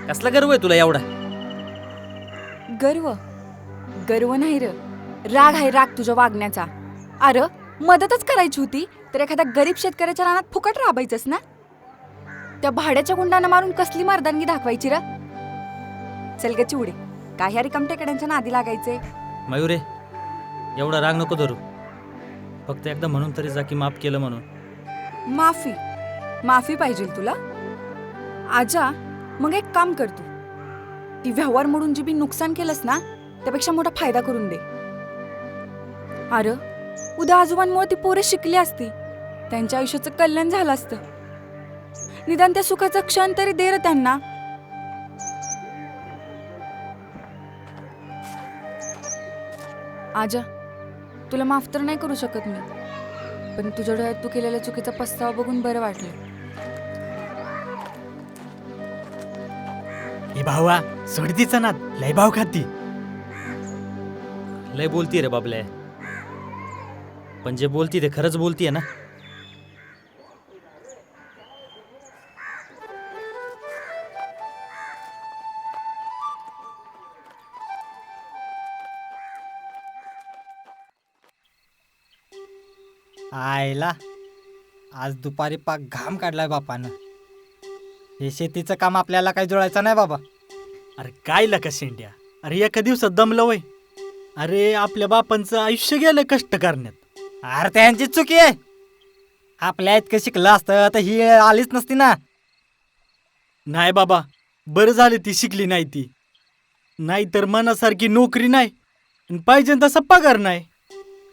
कसला गर्व आहे तुला एवढा? गर्व गर्व नाही र, राग आहे, राग तुझ्या वागण्याचा. अरे मदतच करायची होती तर एखाद्या गरीब शेतकऱ्याच्या रानात फुकट राबायचंस ना. त्या भाड्याच्या गुंडांना मारून कसली मर्दानगी दाखवायची र? चल ग चिवडे, काय ह्या रिकामटेकड्यांच्या नादी लागायचे? मयुरे, एवढा राग नको धरू. फक्त एकदा म्हणून तरी जा की माफ केलं म्हणून. माफी माफी पाहिजे तुला? आजा मग एक काम कर, तू ती व्यवहार मोडून जी बी नुकसान केलंस ना त्यापेक्षा मोठा फायदा करून दे. अरे उद्या आजोबांमुळे ती पोरं शिकली असती, त्यांच्या आयुष्याचं कल्याण झालं असतं. निदान त्या सुखाचा क्षण तरी दे रे त्यांना. आजा, तुला माफ तर नाही करू शकत मी, पण तुझ्या डोळ्यात तू केलेल्या चुकीचा पस्तावा बघून बरं वाटलं. ए भावा, सोडतीचा नाद लय भाव खाती. लय बोलती रे बाबल्या, पण जे बोलती ते खरंच बोलतीये ना. आयला आज दुपारी पाक घाम काढलाय बापानं. हे शेतीचं काम आपल्याला काही जुळायचं नाही बाबा. अरे काय लका शेंड्या, अरे एका दिवसात दमलं वय. अरे आपल्या बापांचं आयुष्य गेलं कष्ट करण्यात. अरे त्यांची चुकी आहे. आपल्या इतकं शिकलं असतं तर ही आलीच नसती ना. नाही बाबा, बरं झालं ती शिकली नाही ती. नाहीतर मनासारखी नोकरी नाही आणि पाहिजे तसा पगार नाही.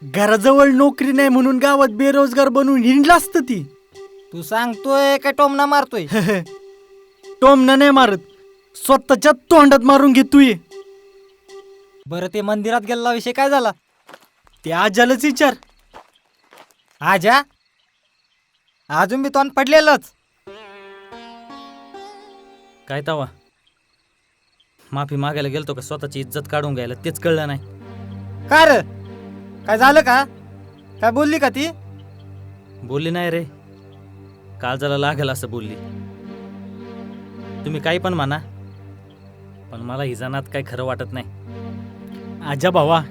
घराजवळ नोकरी नाही म्हणून गावात बेरोजगार बनवून हिंडलं असतं ती. तू सांगतोय काय टोमना मारतोय? टोमना नाही मारत, स्वतःच्या तोंडात मारून घेतोय. बरं ते मंदिरात गेलेला विषय काय झाला? ते आजालाच विचार. आजा अजून बी तोंड पडलेलंच. काय तवा माफी मागायला गेलतो का स्वतःची इज्जत काढून घ्यायला, तेच कळलं नाही. काय रे, काय झालं का? काय बोलली का ती? बोलली नाही रे, काल जरा लागेल असं बोलली. तुम्ही काही पण म्हणा, पण मला ही जनात काही खरं वाटत नाही. आजा भावा,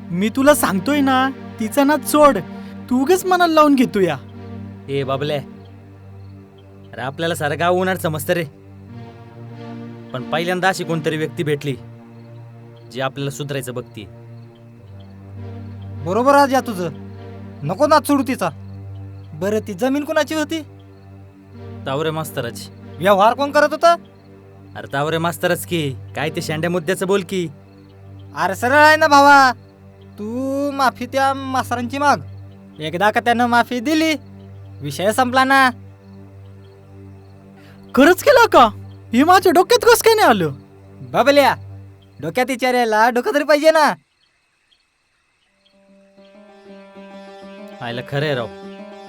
मी तुला सांगतोय ना, तिचा नाद सोड. तू उगाच मनाला लावून घेतो या. ए बाबले, अरे आपल्याला सारं गाव उन्हाळ समजतं रे, पण पहिल्यांदा अशी कोणतरी व्यक्ती भेटली जी आपल्याला सुधारायचं बघती. बरोबर आजा तुझं, नको नाद सोडू तिचा. बरं ती जमीन कोणाची होती? तावरे मास्तराची. व्यवहार कोण करत होता? अरे तावरे मास्तरच की. काय ते शेंड्या मुद्द्याचं बोल की. अरे सरळ आहे ना भावा, तू माफी त्या मास्तरांची माग. एकदा का त्यानं माफी दिली, विषय संपला ना. खरंच केला का? हे माझ्या डोक्यात कसं काय नाही आलं? बाबल्या, डोक्यात विचारायला डोकं तरी पाहिजे ना. आयला खरंय राव,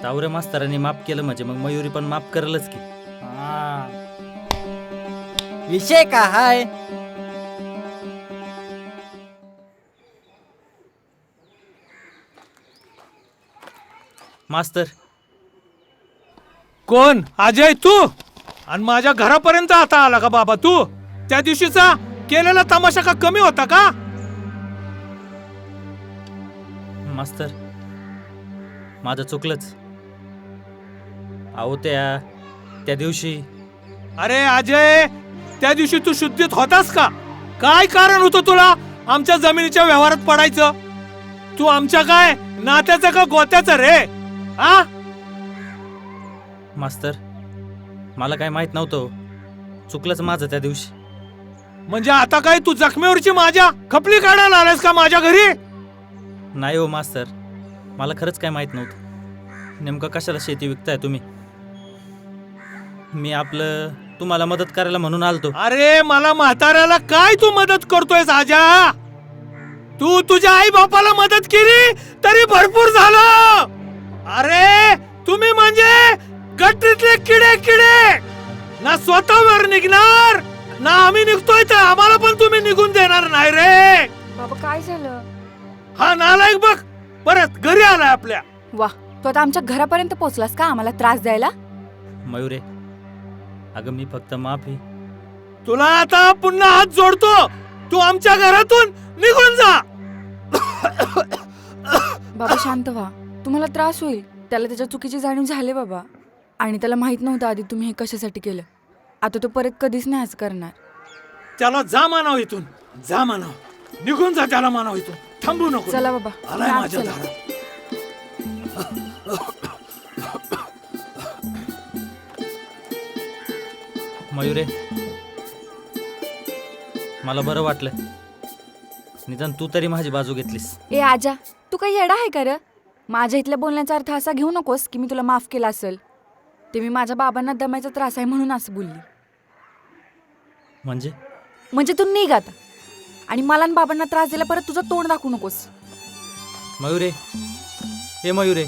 तावरे मास्तरांनी माफ केलं म्हणजे मग मयुरी पण माफ करलच की. विषय का हाय? मास्तर कोण? अजय तू? आणि माझ्या घरापर्यंत आता आला का बाबा तू? त्या दिवशीचा केलेला तमाशा का कमी होता का? मास्तर माझं चुकलंच. अहो त्या दिवशी. अरे अजय, त्या दिवशी तू शुद्धीत होतास का? काय कारण होतं तुला आमच्या जमिनीच्या व्यवहारात पडायचं? तू आमच्या काय नात्याचं का गोत्याचं रे? आ मास्तर मला काय माहित नव्हतं, चुकलंच माझं त्या दिवशी. म्हणजे आता काय तू जखमेवरची माझ्या खपली काढायला आलास का माझ्या घरी? नाही हो मास्तर, मला खरंच काय माहित नव्हतं. नेमकं कशाला शेती विकताय तुम्ही? मी आपलं तुम्हाला मदत करायला म्हणून आलतो. अरे मला म्हाताऱ्याला काय तू मदत करतोय आजा? तू तुझ्या आई बापाला मदत केली तरी भरपूर झालं. अरे तुम्ही म्हणजे गटरीतले किडे ना स्वतःवर निघणार ना आम्ही निघतोय तर आम्हाला पण तुम्ही निघून देणार नाही रे. बाबा काय झालं? हा नालायक बघ परत घरी आलाय आपल्या. वा, तू आता आमच्या घरापर्यंत पोहोचलास का आम्हाला त्रास द्यायला? मयुरे, अगं मी फक्त माफी. तुला आता पुन्हा हात जोडतो, तू आमच्या घरातून निघून जा. बाबा शांत व्हा, तुम्हाला त्रास होईल. त्याला त्याच्या चुकीची जाणीव झाली बाबा, आणि त्याला माहित नव्हतं आधी तुम्ही हे कशासाठी केलं. आता तो परत कधीच नाही असं करणार. त्याला जा मानाव इथून, जा मानाव, निघून जा त्याला मानाव इथून, थांबू नको. चला बाबा, आलाय आत माझ्या चला. दारात. मयुरे, मला बरं वाटलं, निदान तू तरी माझी बाजू घेतलीस. ए आजा, तू काही येडा आहे का रे? माझ्या इथल्या बोलण्याचा अर्थ असा घेऊ नकोस की मी तुला माफ केला असेल. ते मी माझ्या बाबांना दमायचा त्रास आहे म्हणून असं बोलली. म्हणजे तू निघ आता आणि मला आणि बाबांना त्रास दिला परत तुझं तोंड दाखवू नकोस. मयुरे, हे मयुरे,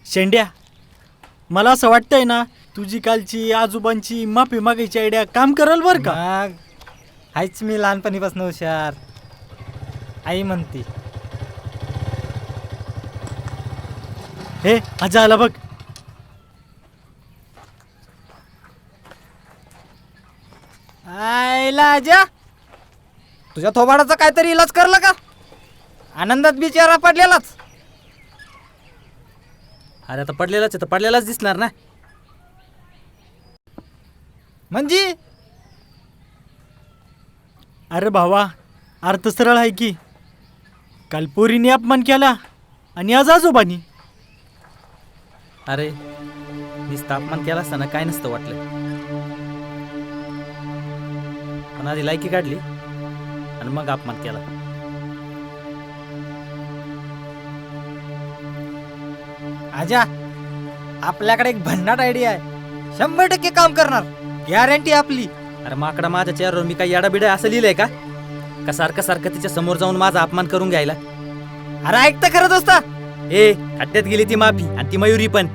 शेंड्या, मला असं वाटतंय ना तुझी कालची आजोबांची माफी मागायची आयडिया काम करल बर का. हायच मी लहानपणीपासून हुशार. आई म्हणती. हे आजा आला बघ. आयला आजा, तुझ्या थोबाडाचा काहीतरी इलाज करला का? आनंदात बिचारा पडलेलाच. अरे आता पडलेलाच आहे तर पडलेलाच दिसणार ना. म्हणजे अरे भावा, अर्थ सरळ आहे की. काल पोरीने अपमान केला आणि आज आजोबानी. अरे नुसतं अपमान केला असताना काय नसतं वाटलं, पण आधी लायकी काढली आणि मग अपमान केला. आजा, आपल्याकडे एक भन्नाट आयडिया आहे. 100% काम करणार, गॅरंटी आपली. अरे माकडा, माझ्या चेहऱ्यावर मी काही याडाबिडा असं लिहिलंय का? का सारखं सारखं तिच्या समोर जाऊन माझा अपमान करून घ्यायला? अरे ऐकता खरं दोस्ता. ए, खड्ड्यात गेली ती माफी आणि ती मयुरी पण.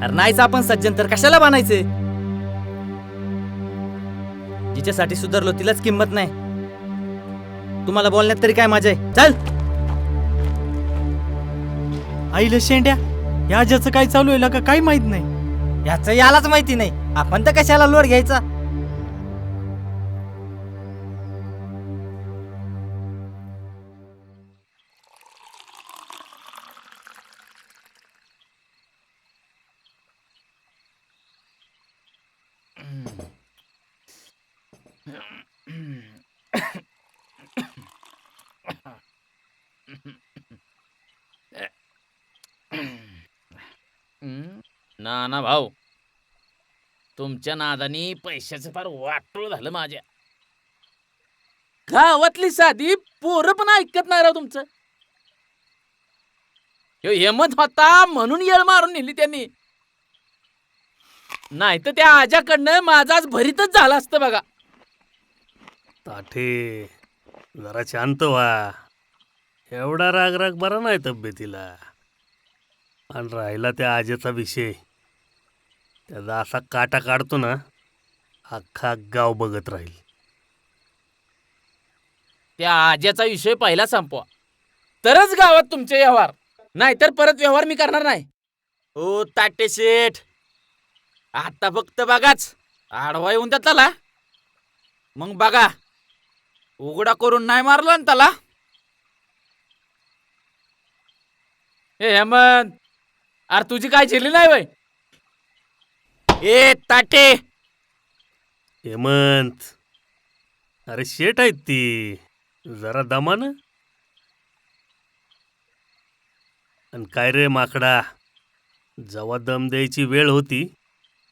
अरे नाहीच आपण सज्जन तर कशाला बनायचे? जिच्यासाठी सुधारलो तिलाच किंमत नाही. तुम्हाला बोलण्यात तरी काय मजा आहे? चल. आईला शेंड्या, या आजाचं काय चालू आहे का काही माहित नाही. याचं यालाच माहिती नाही, आपण तर कशाला लोड घ्यायचा. ना भाऊ, तुमच्या नादानी पैशाचं फार वाटोळ झालं माझ्या. गावातली साधी पोरं पण ऐकत नाही राव तुमचं. ह्यो हेमंत होता म्हणून येळ मारून नेली त्यांनी, नाही तर त्या आजाकडनं माझा आज भरीतच झाला असतं बघा. ताठे, जरा शांत व्हा. एवढा राग राग बरा नाही तब्येतीला. आणि राहिला त्या आजेचा विषय, त्याचा असा काटा काढतो ना, अख्खा गाव बघत राहील. त्या आज्याचा विषय पहिला संपवा, तरच गावात तुमचे व्यवहार, नाहीतर परत व्यवहार मी करणार नाही. ओ ताटे शेठ, आता फक्त बघाच आडवा येऊन त्याला, मग बघा उघडा करून नाही मारला ना त्याला. ए हेमंत, अरे तुझी काय झेली नाही वय? ए ताटे. हेमंत, अरे शेट आहेत ती, जरा दमानं. आणि काय रे माकडा, जेव्हा दम द्यायची वेळ होती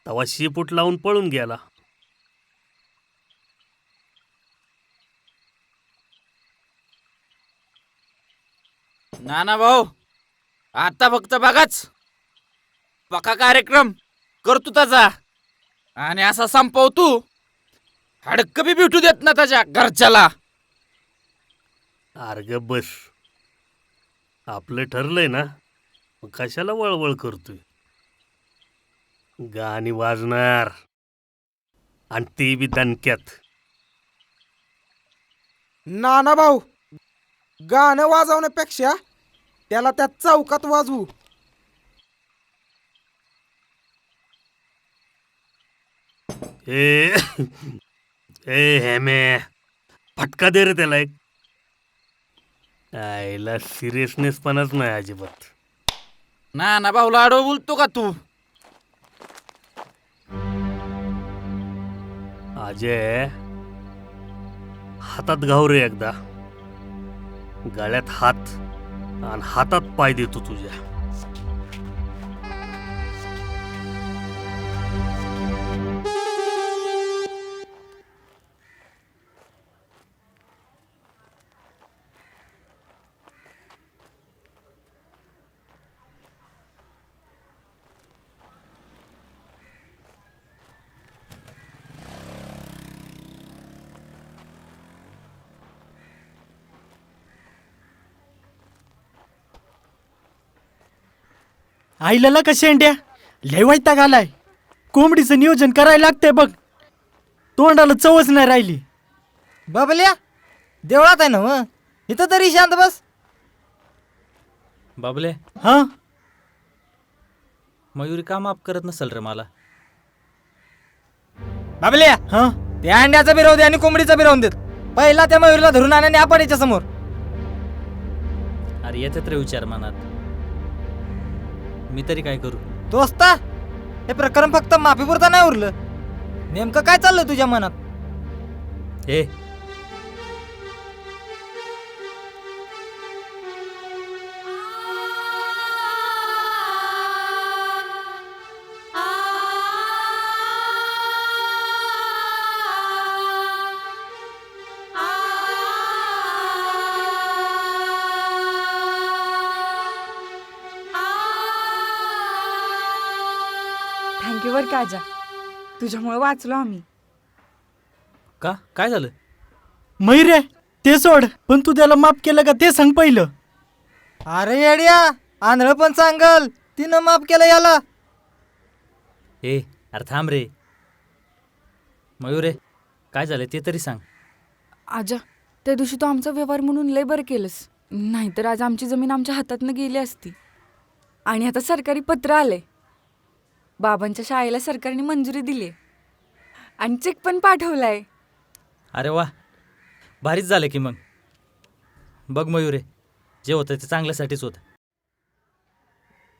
तेव्हा शिपूट लावून पळून गेला. ना भाऊ, आता फक्त बघाच पक्का कार्यक्रम करतो त्याचा, आणि असा संपव तू हडक बी भेटू देत ना त्याच्या घरच्याला. अर्ग बस, आपलं ठरलंय ना, मग कशाला वळवळ करतोय? गाणी वाजणार आणि ती बी दणक्यात. नाना भाऊ, गाणं वाजवण्यापेक्षा त्याला त्या चौकात वाजवू. ए ए हेमे, फटका दे रे त्याला एक. आईला सिरियसनेस पणच नाही अजिबात. ना भाऊ, लाडो बोलतो का तू? अजय, हातात घाव रे एकदा, गळ्यात हात आणि हातात पाय देतो तुझ्या. आईला का शेंड्या लय वैताग आलाय. कोंबडीचं नियोजन करायला लागतंय बघ. तोंडाला चवच नाही राहिली. बाबल्या देवळात आहे ना मग इथं तरी शांत बस. बाबले हा मयुरी का माफ करत नसेल रे मला? बाबल्या हा ते अंड्याचा बी राहू दे आणि कोंबडीचा बी राहून देत. पहिला त्या मयुरीला धरून आणा आपणच्या समोर. अरे येतात रे विचार मनात. मी तरी काय करू? दोस्ता हे प्रकरण फक्त माफीपुरता नाही उरलं. नेमकं काय चाललं तुझ्या मनात? हे थँक्यू बर का आजा, तुझ्यामुळे वाचलो आम्ही. का काय झालं? मैरे ते सोड, पण तू त्याला माफ केलं का ते सांग पहिलं. अरे येड्या आंधळ पण सांगल तिनं माफ केलं याला. ए अरे थांब रे मयूरे, काय झालं ते तरी सांग. आजा त्या दिवशी तू आमचा व्यवहार म्हणून लय बरं केलंस. नाहीतर आज आमची जमीन आमच्या हातातनं गेली असती. आणि आता सरकारी पत्र आले. बाबांच्या शाळेला सरकारने मंजुरी दिली आणि चेक पण पाठवलाय. अरे वा, भारीच झालं की मग. बघ मयूरे, जे होतं ते चांगल्यासाठीच होतं.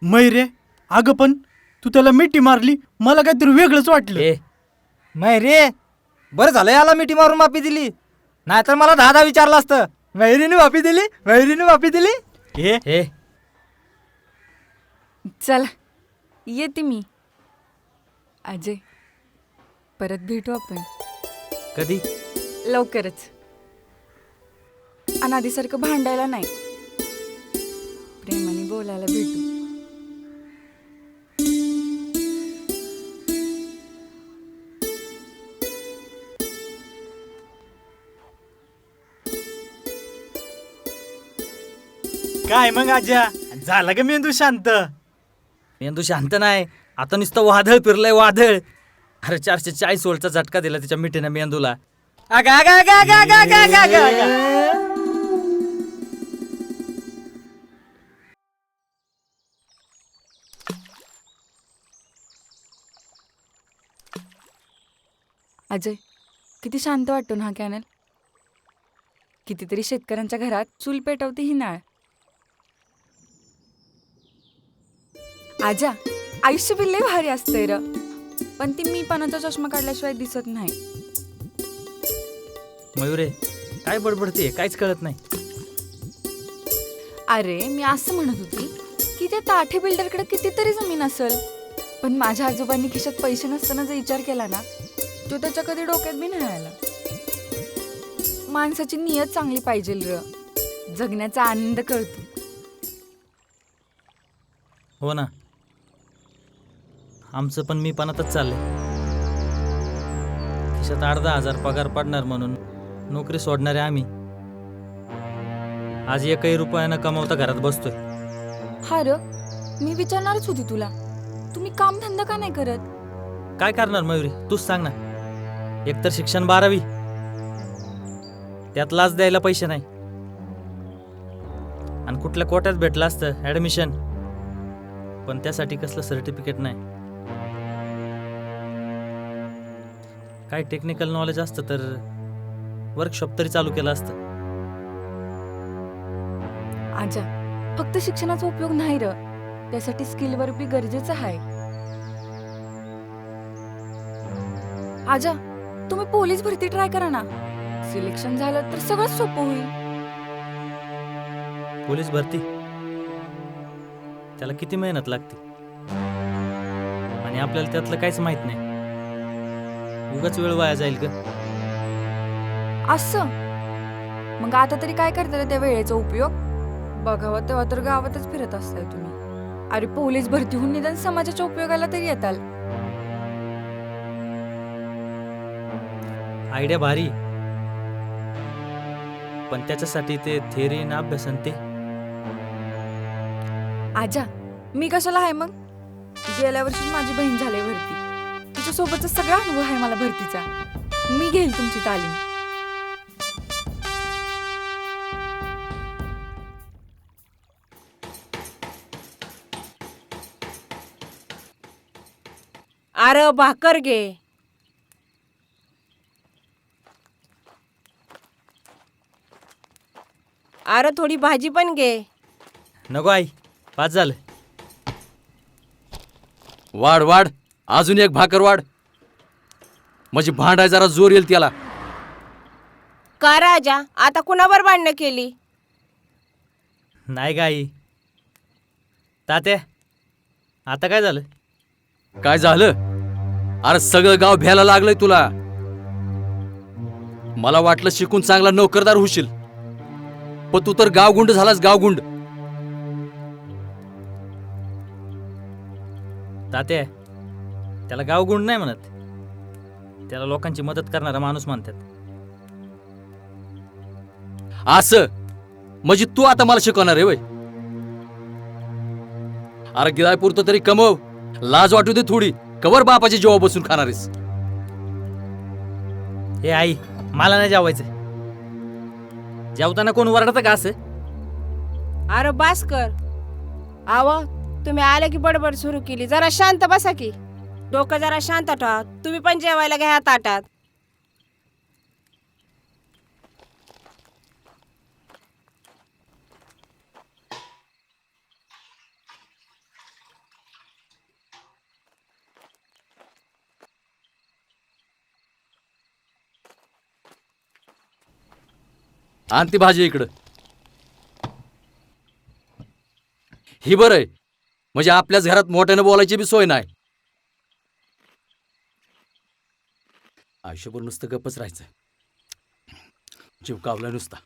मैरे अगं पण तू त्याला मिठी मारली, मला काहीतरी वेगळंच वाटलं. मैरे बरं झालं याला मिठी मारून माफी दिली, नाहीतर मला 10 विचारलं असतं. मैरीने माफी दिली, मैरीने माफी दिली. हे चला येते मी. अजय परत भेटू आपण कधी? लवकरच. आणि आधीसारखं भांडायला नाही, प्रेमाने बोलायला भेटू. काय मग आजा, झाला का मेंदू शांत? मेंदू शांत नाही, आता नुसतं वादळ फिरलंय वादळ. अरे 440 वोल्टचा झटका दिला तिच्या मिठीनं मेंदूला. अजय किती शांत वाटतो ना हा कॅनल. कितीतरी शेतकऱ्यांच्या घरात चूल पेटवते ही नाळ. आजा आयुष्य बिल्ले भारी असतंय र, पण ती मी पानाचा चष्मा काढल्याशिवाय दिसत नाही. मयुरे काय बडबडते, काहीच कळत नाही. अरे मी असं म्हणत होती की त्या ताठे बिल्डरकडे कितीतरी जमीन असेल, पण माझ्या आजोबांनी खिशात पैसे नसताना जर विचार केला ना, तो त्याच्या कधी डोक्यात बी नाही आला. माणसाची नियत चांगली पाहिजे र, जगण्याचा आनंद कळतो. हो ना, आमचं पण मी पानातच चाललंय. खिशात 8-10 पगार पडणार म्हणून नोकरी सोडणारे आम्ही आज 1 रुपयानं कमावता घरात बसतोय. हा र, मी विचारणारच होती तुला, तुम्ही कामधंदा का नाही करत? काय करणार मयुरी, तूच सांग ना. एकतर शिक्षण 12वी, त्यात लाच द्यायला पैसे नाही, आणि कुठल्या कोट्यात भेटलं असतं ॲडमिशन, पण त्यासाठी कसलं सर्टिफिकेट नाही. काय टेक्निकल नॉलेज असतं तर वर्कशॉप तरी चालू केलं असतं. आजा फक्त शिक्षणाचा उपयोग नाही र, त्यासाठी स्किलवर बी गरजेचं आहे. आजा तुम्ही पोलीस भरती ट्राय करा ना, सिलेक्शन झालं तर सगळं सोपं होईल. पोलीस भरती त्याला किती मेहनत लागते आणि आपल्याला त्यातलं काहीच माहित नाही. उगाच वेळ वाया जाईल का? असं मग आता तरी काय करता रे त्या वेळेचा उपयोग? बघावं तेव्हा तर गावातच फिरत असताय तुम्ही. अरे पोलीस भरती होऊन निदान समाजाच्या उपयोगाला तरी येताल. आयडिया भारी, पण त्याच्यासाठी ते थेरी ना अभ्यासन ते. आजा मी कशाला आहे मग? गेल्या वर्षी माझी बहीण झाली भरती. तिच्यासोबतचा सगळा अनुभव आहे मला भरतीचा. मी घेईल तुमची तालीम. अरे भाकर घे. अरे थोडी भाजी पण घे. नको आई, पाच झालं. वाढ वाढ, अजून एक भाकर वाढ, म्हणजे भांडाय जरा जोर येईल त्याला. का राजा आता कुणावर भांडणं केली? नाही का आई? तात्या आता काय झालं? काय झालं? अरे सगळं गाव भ्यायला लागलंय तुला. मला वाटलं शिकून चांगला नोकरदार होशील, पण तू तर गावगुंड झालास, गावगुंड. तात्या त्याला गावगुंड नाही म्हणत, त्याला लोकांची मदत करणारा माणूस म्हणतात. असं म्हणजे तू आता मला शिकवणार आहे वय? अरे गिरायपुरतं तरी कमव, लाज वाटू दे थोडी. कवर बापाची जेव्हा बसून खाणारीस. हे आई मला नाही जेवायचं. जेवताना कोण वरडतं का असं? अरे बास कर. आव तुम्ही आले की बडबड सुरू केली. जरा शांत बसा की. डोकं जरा शांत ठेवा. तुम्ही पण जेवायला घ्या ताटात. आण ती भाजी इकडं. ही बरं आहे, म्हणजे आपल्याच घरात मोठ्यानं बोलायची बी सोय नाही. आयुष्यभर नुसतं गप्पच राहायचं, जीव कावला नुसता.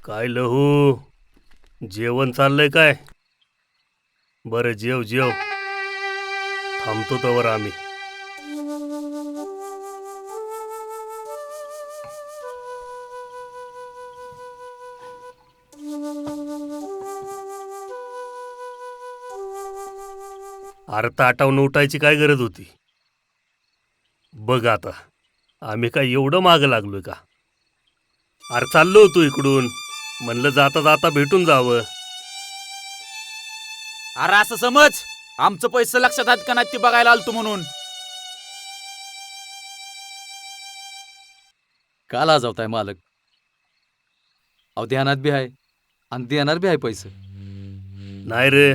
काय लहू, जेवण चाललंय काय? बरं जेव जेव, थांबतो तवर आम्ही. अरे ताटावून उठायची काय गरज होती? बघ आता आम्ही काय एवढं मागं लागलोय का? अरे चाललो होतो इकडून, म्हणलं जाता जाता भेटून जावं. अरे असं समज आमचं पैसे लक्षात आहेत का नाही ते बघायला आलतो म्हणून. का लाजवताय मालक? अहो ध्यानात बी आहे आणि देणार बी आहे पैसे. नाही रे,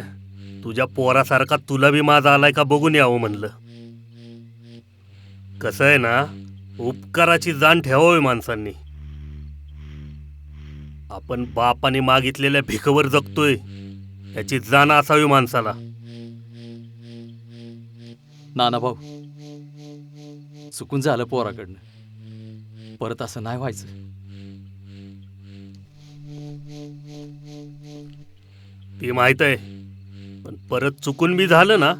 तुझ्या पोरासारखा तुला बी माझा आलाय का बघून यावं म्हणलं. कसं आहे ना, उपकाराची जाण ठेवावी माणसांनी. आपण बापाने मागितलेल्या भिकवर जगतोय याची जाण असावी माणसाला. नाना भाऊ, चुकून झालं पोराकडनं, परत असं नाही व्हायचं. ती माहित आहे, पण परत चुकून बी झालं ना,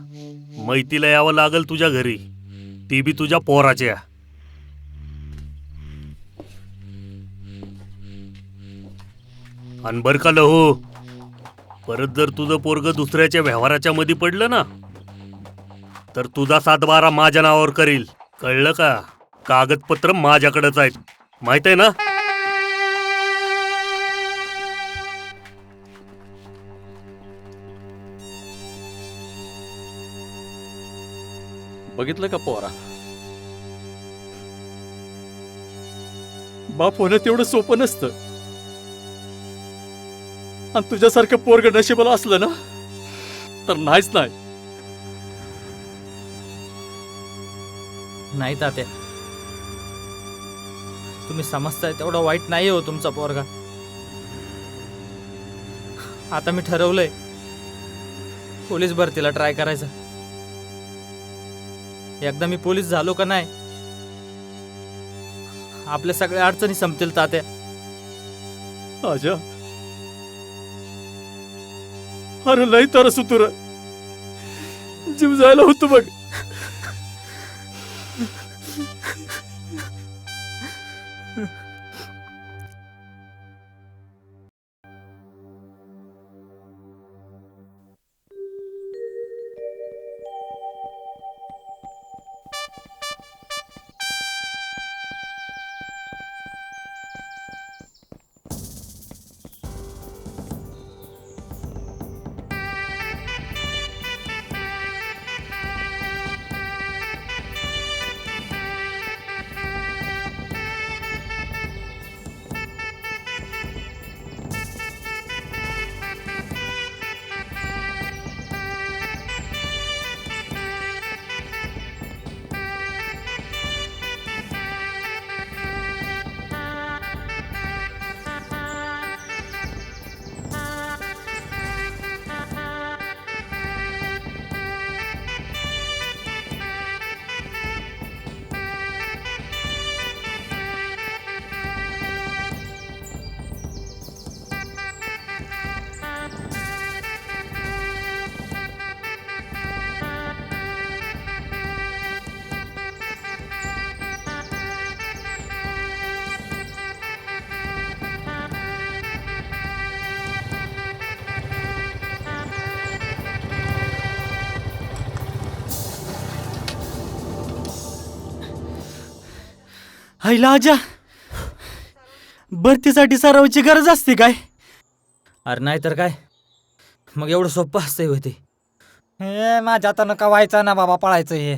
मैतीला यावं लागल तुझ्या घरी, ती बी तुझ्या पोराच्या. आणि बर का लहो, परत जर तुझं पोरग दुसऱ्याच्या व्यवहाराच्या मध्ये पडलं ना, तर तुझा 7-12 माझ्या नावावर करील. कळलं का? कागदपत्र माझ्याकडेच आहेत, माहित आहे ना? बघितलं का पोरा, बाप होणं तेवढं सोपं नसतं. आणि तुझ्यासारखं पोरग नशिबाला असलं ना तर नाहीच नाही. नाही तात्या, तुम्ही समजताय तेवढं वाईट नाही हो तुमचा पोरगा. आता मी ठरवलंय पोलीस भरतीला ट्राय करायचं. एकदा मी पोलीस झालो का नाही, आपल्या सगळ्या अडचणी संपतील तात्या. आजा, अरे लई तर सुतुर जीव जायला होतो बघ. हायला आजा, भरतीसाठी सरावाची गरज असते काय? अरे नाही तर काय, मग एवढं सोपं असतंय होय ते? हे माझ्या आता नका व्हायचं ना बाबा, पळायचं हे.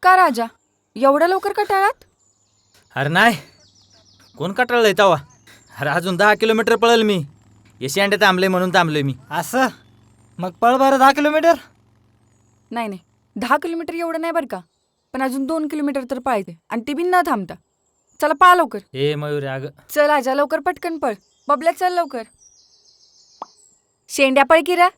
का राजा एवढ्या लवकर कटाळात? अरे नाही, कोण कटाळलंय तवा? अरे अजून 10 किलोमीटर पळेल मी. येशी थांबले म्हणून थांबलोय मी. असं मग पळ बरं 10 किलोमीटर. नाही नाही, 10 किलोमीटर एवढं नाही बरं का, पण अजून 2 किलोमीटर तर पळायचे, आणि ती बी न थांबता. चला पळा लवकर. ए मयूर अगं, चल आजा लवकर, पटकन पळ. बबल्या चल लवकर. शेंड्या पळ की रे.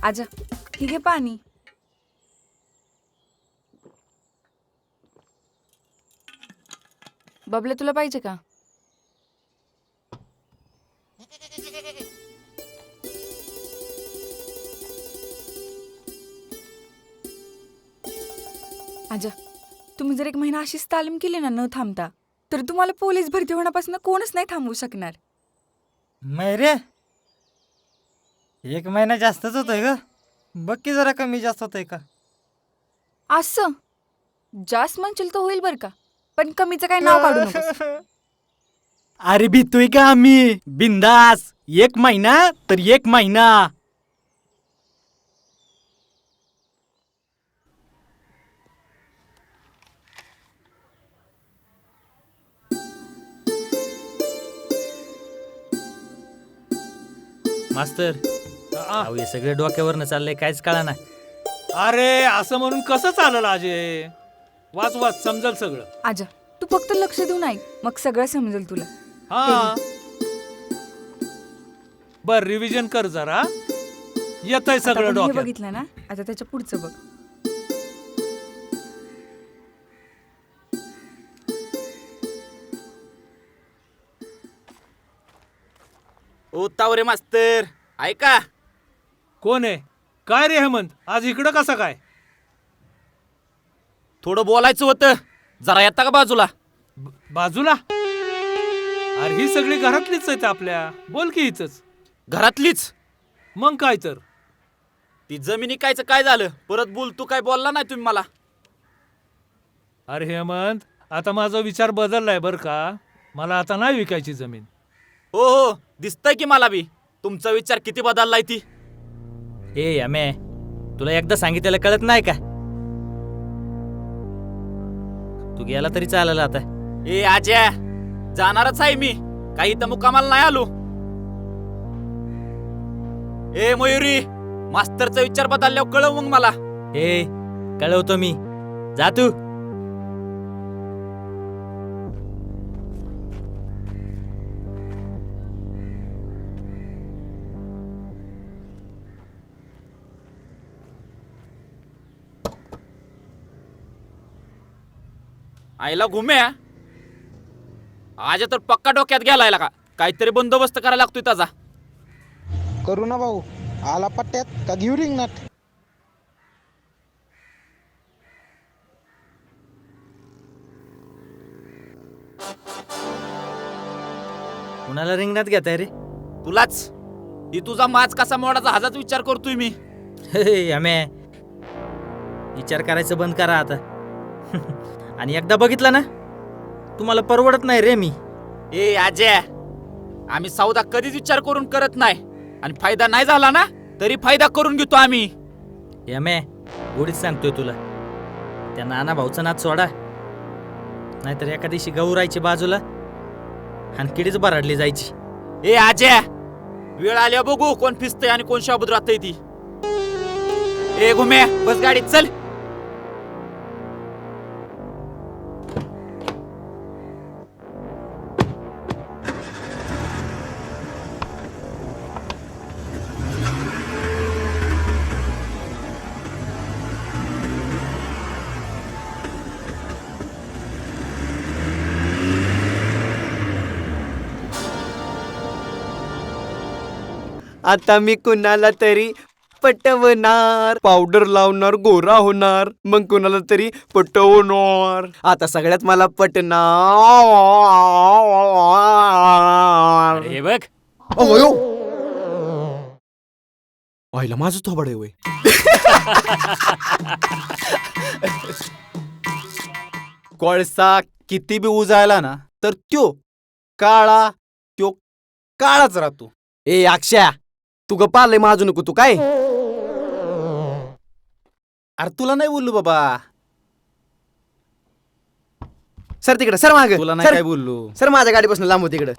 आजा ठीक आहे पाणी. बबले तुला पाहिजे का? आजा तुम्ही जर 1 महिना अशीच तालीम केली ना न थांबता तर तुम्हाला पोलीस भरती होण्यापासून कोणच नाही थांबवू शकणार. रे 1 महिना जास्तच होतोय ग. बघ की जरा कमी जास्त होतोय का? असं जास्त म्हणशील तर होईल बरं का, पण कमीचं काय नाव काढू नकोस. अरे भीतोय का आम्ही? बिंदास 1 महिना तर 1 महिना. मास्तर अहो हे सगळे डोक्यावरनं चाललंय काहीच कळा ना. अरे असं म्हणून कसं चाललं अजय? वाच वाच समजल सगळं. आजा तू फक्त लक्ष देऊन ऐक, मग सगळं समजेल तुला. हा बर रिव्हिजन कर जरा. येतंय आता सगळं आपण हे डोक्यात. बघितलं ना, आता त्याच्या पुढचं बघ. ओ तावरे मास्तर ऐका. कोण आहे? काय रे हेमंत, आज इकडं कसा काय? थोडं बोलायचं होतं, जरा येता का बाजूला? बाजूला? अरे ही सगळी घरातलीच आहेत आपल्या. बोल की हिच. घरातलीच? मग काय तर. ती जमिनी कायचं काय झालं? परत बोल, तू काय बोलला नाही तुम्ही मला. अरे हेमंत, आता माझा विचार बदललाय बर का. मला आता नाही विकायची जमीन. हो हो दिसतंय की मला बी तुमचा विचार किती बदललाय ती. ए अमे तुला एकदा सांगितलेलं कळत नाही का? तू गेला तरी चालेल आता. ए आज्या जाणारच आहे मी, काही तर मुकामाला नाही आलो. ए मयुरी मास्तरचा विचार बदलल्यावर कळव मग मला. ए कळवतो मी, जा तू. आईला घुम्या आज तर पक्का डोक्यात गेलाय का काहीतरी बंदोबस्त करायला लागतोय त्याचा. करू ना भाऊ. आला पट्ट्यात का घेऊ रिंगणात? कुणाला रिंगणात घेताय रे? तुलाच. ही तुझा माज कसा मोडाचा हाच विचार करतोय मी. अमे विचार करायचं बंद करा आता. आणि एकदा बघितलं ना तुम्हाला परवडत नाही रे मी. ए आज्या आम्ही सौदा कधीच विचार करून करत नाही, आणि फायदा नाही झाला ना तरी फायदा करून घेतो आम्ही. यमे गोडीच सांगतोय तुला, त्या नाना भाऊचा नाच सोडा, नाहीतर एका दिवशी गौरायची बाजूला आणि किडीच बराडली जायची. ए आज्या वेळ आल्या बघू कोण फिसतय आणि कोण शाबूत राहतय ती. ए घुम्या बस गाडीत चल. आता मी कुणाला तरी पटवणार, पावडर लावणार, गोरा होणार, मग कुणाला तरी पटवणार. आता सगळ्यात मला पटणार. हे बघ व्हायला माझं थोबड आहे वय. कोळसा किती बी उजायला ना तर त्यो काळाच राहतो. ए अक्षया तू ग पालय माझू नको तू काय. अरे तुला नाही बोललो बाबा. सर तिकडे सर माग. तुला नाही काय बोललो. सर माझ्या गाडीपासून लांब होती इकडं.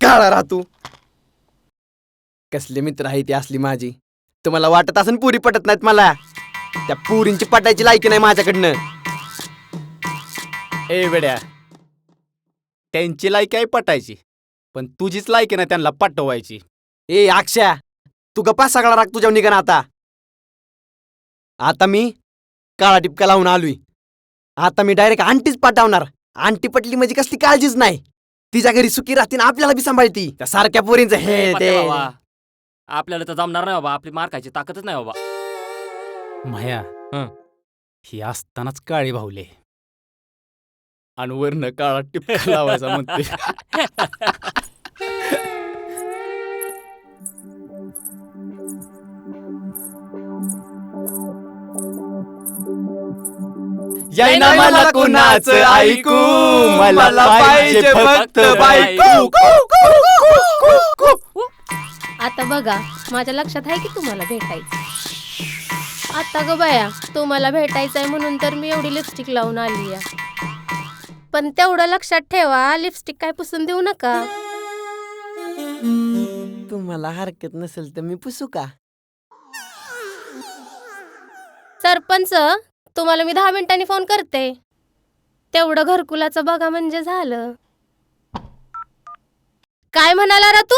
काळा राहतो. कसले मित्र आहे ती असली माझी. तुम्हाला वाटत असेल पुरी पटत नाहीत मला. त्या पुरींची पटायची लायकी नाही माझ्याकडनं. ए बेड्या त्यांची लायकी आहे पटायची, पण तुझीच लायकी ना त्यांना पटवायची. ए अक्षय, तू गप्पा सगळा राग तुझ्या निघण आता मी काळा टिपका लावून आलोय. आता मी डायरेक्ट आंटीच पटावणार. आंटी पटली म्हणजे कसली काळजीच नाही. तिच्या घरी सुखी राहते ना आपल्याला बी सांभाळती. त्या सारख्या पोरींचं हे ते. बाबा आपल्याला तर जमणार नाही बाबा, आपली मार खायची ताकदच नाही बाबा. माया ही असतानाच काळी भावले आणि वरनं काळा टिपका लावायचा म्हणते. यायना मला कुणाचं ऐकू, मला पाहिजे फक्त बायको. आता बघा माझ्या लक्षात आहे की तुम्हाला भेटायचं. आता ग बाया तुम्हाला भेटायचंय म्हणून तर मी एवढी लिपस्टिक लावून आली आहे. पण तेवढं लक्षात ठेवा लिपस्टिक काय पुसून देऊ नका. तुम्हाला हरकत नसेल तर मी पुसू का? सरपंच तुम्हाला मी 10 मिनिटांनी फोन करते. तेवढं घरकुलाचं बघा म्हणजे झालं. काय म्हणाला रा तू?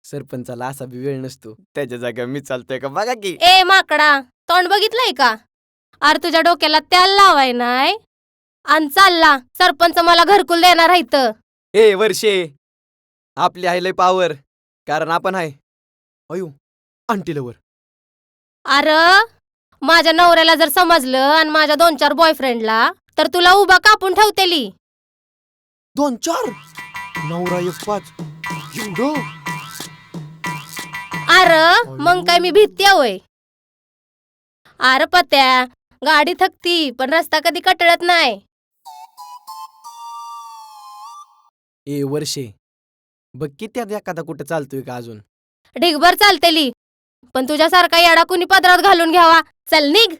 सरपंचाला असा बी वेळ नसतो. त्याच्या जागा मी चालतोय का बघा की. ए माकडा तोंड बघितलंय का? अरे तुझ्या डोक्याला त्याला लावाय नाही आणि चालला सरपंच मला घरकुल देणार आहे तर. ए वर्षे, आपली आहे लय पावर, कारण आपण आहे अयो आंटीलवर. अरे माझ्या नवऱ्याला जर समजलं आणि माझ्या 2-4 बॉयफ्रेंडला तर तुला उभा कापून ठेवतेली. 2-4 नवरा 1-5 एवढं? अरे मग काय मी भीती होय? अरे पत्या गाडी थकती पण रस्ता कधी कटळत नाही. ए वर्षे, बघ की त्यात एखादा कुठं चालतोय का अजून? ढिगभर चालतेली पण तुझ्यासारखा येडा कुणी पदरात घालून घ्यावा. चल निघ.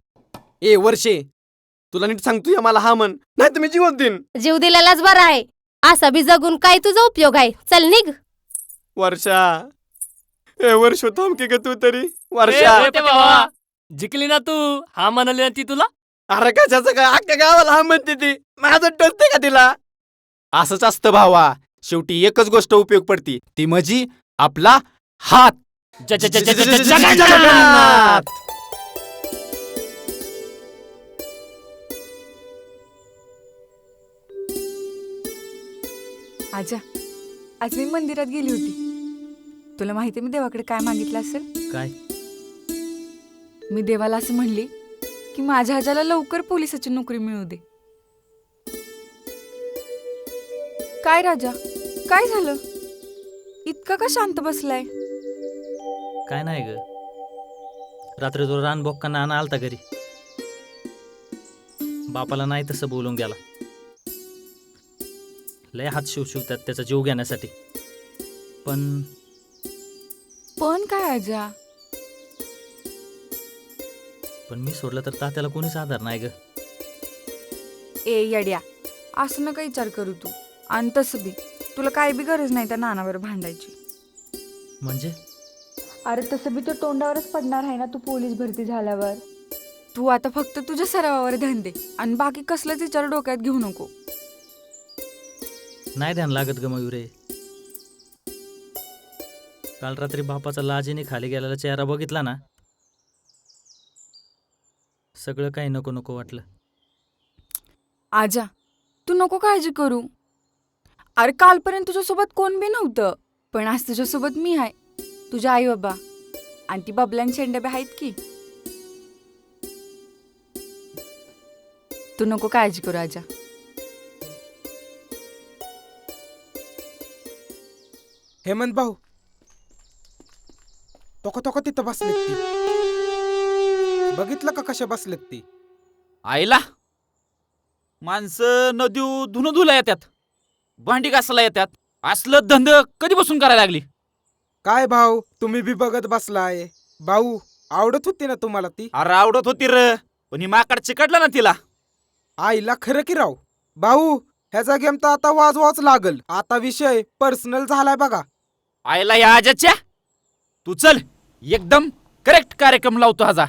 ए वर्षे, तुला नीट सांगतोय मला हा म्हण, नाही तुम्ही जीवन देईन. जीव दिलेलाच बरा आहे. असा बी जगून काय तुझा उपयोग आहे. चल निघ. वर्षा, ए वर्ष थांब की ग तू तरी. वर्षा जिंकली ना तू. हा म्हणाली ना ती तुला. अरे कशाचं काय, अख्ख्या गावाला हा म्हणते ती. माझं टोचते का तिला? असंच असतं भावा, शेवटी एकच गोष्ट उपयोग पडती, ती म्हणजे आपला हात. जगन्नाथ. आजा आज मी मंदिरात गेली होती. तुला माहिती मी देवाकडे काय मागितलं असेल? काय? मी देवाला असं म्हणली की माझ्या आजाला लवकर पोलिसाची नोकरी मिळू दे. काय राजा, काय झालं? इतका का शांत बसलाय? काय नाही ग, रात्री तो रानबोक्का नाना आलता घरी. बापाला नाही तसं बोलून गेला. लय हात शिवतात त्याचा जीव घेण्यासाठी. पण काय आजा? पण मी सोडलं तर तात्याला कोणीच आधार नाही ग. ए यड्या, असं नका विचार करू तू. आणि तसं बी तुला काय बी गरज नाही त्या नानावर भांडायची. म्हणजे? अरे तसं बी तो तोंडावरच पडणार आहे ना तू पोलीस भरती झाल्यावर. तू आता फक्त तुझ्या सरावावर ध्यान दे आणि बाकी कसलंच विचार डोक्यात घेऊ नको. नाही ध्यान लागत ग मयुरे. काल रात्री बापाचा लाजेने खाली गेलेला चेहरा बघितला ना, सगळं काही नको नको वाटलं. आजा तू नको काळजी करू. अरे कालपर्यंत तुझ्यासोबत कोण बी नव्हतं, पण आज तुझ्यासोबत मी आहे, तुझ्या आई बाबा आणि ती बबल्यान शेंडे बी आहेत की. तू नको काळजी करू आजा. हेमंत भाऊ, तोक तिथं बसलेत ती. बघितलं का कशा बसलेत ती? आईला माणसं नदीव धुणं धुला येतात, भांडी घासायला येतात. असलं धंद कधीपासून करायला लागली? काय भाऊ, तुम्ही बी बघत बसलाय. भाऊ आवडत होती ना तुम्हाला ती? अरे आवडत होती र, पण ही माकड चिकटलं ना तिला. आईला खरं की राव. भाऊ ह्याचा गेम तर आता वाजवाच लागल. आता विषय पर्सनल झालाय बघा. आईला या आजाच्या, तू चल एकदम करेक्ट कार्यक्रम लावतो हाजा.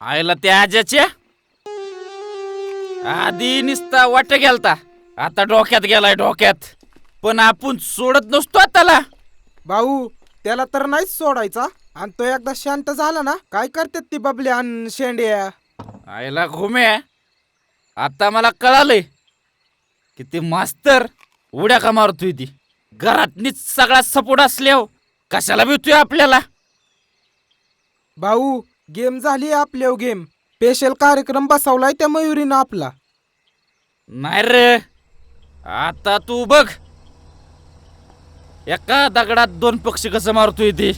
आयला त्या आज्याच्या आधी निसता वाट गेलता, आता डोक्यात गेलाय डोक्यात. पण आपण सोडत नसतो त्याला. भाऊ त्याला तर नाहीच सोडायचा. आणि तो एकदा शांत झाला ना, काय करतात ती बबल्या आणि शेंड्या. आयला घुमे, आता मला कळालंय की ती मास्तर उड्या का मारतोय. ती घरातनीच सगळा सपोर्ट असल्यावर कशाला भेटतोय आपल्याला. भाऊ गेम झाली आपल्या गेम. स्पेशल कार्यक्रम बसवलाय त्या मयुरीनं आपला. नाही रे, आता तू बघ एका दगडात 2 पक्षी कसं मारतोय ती.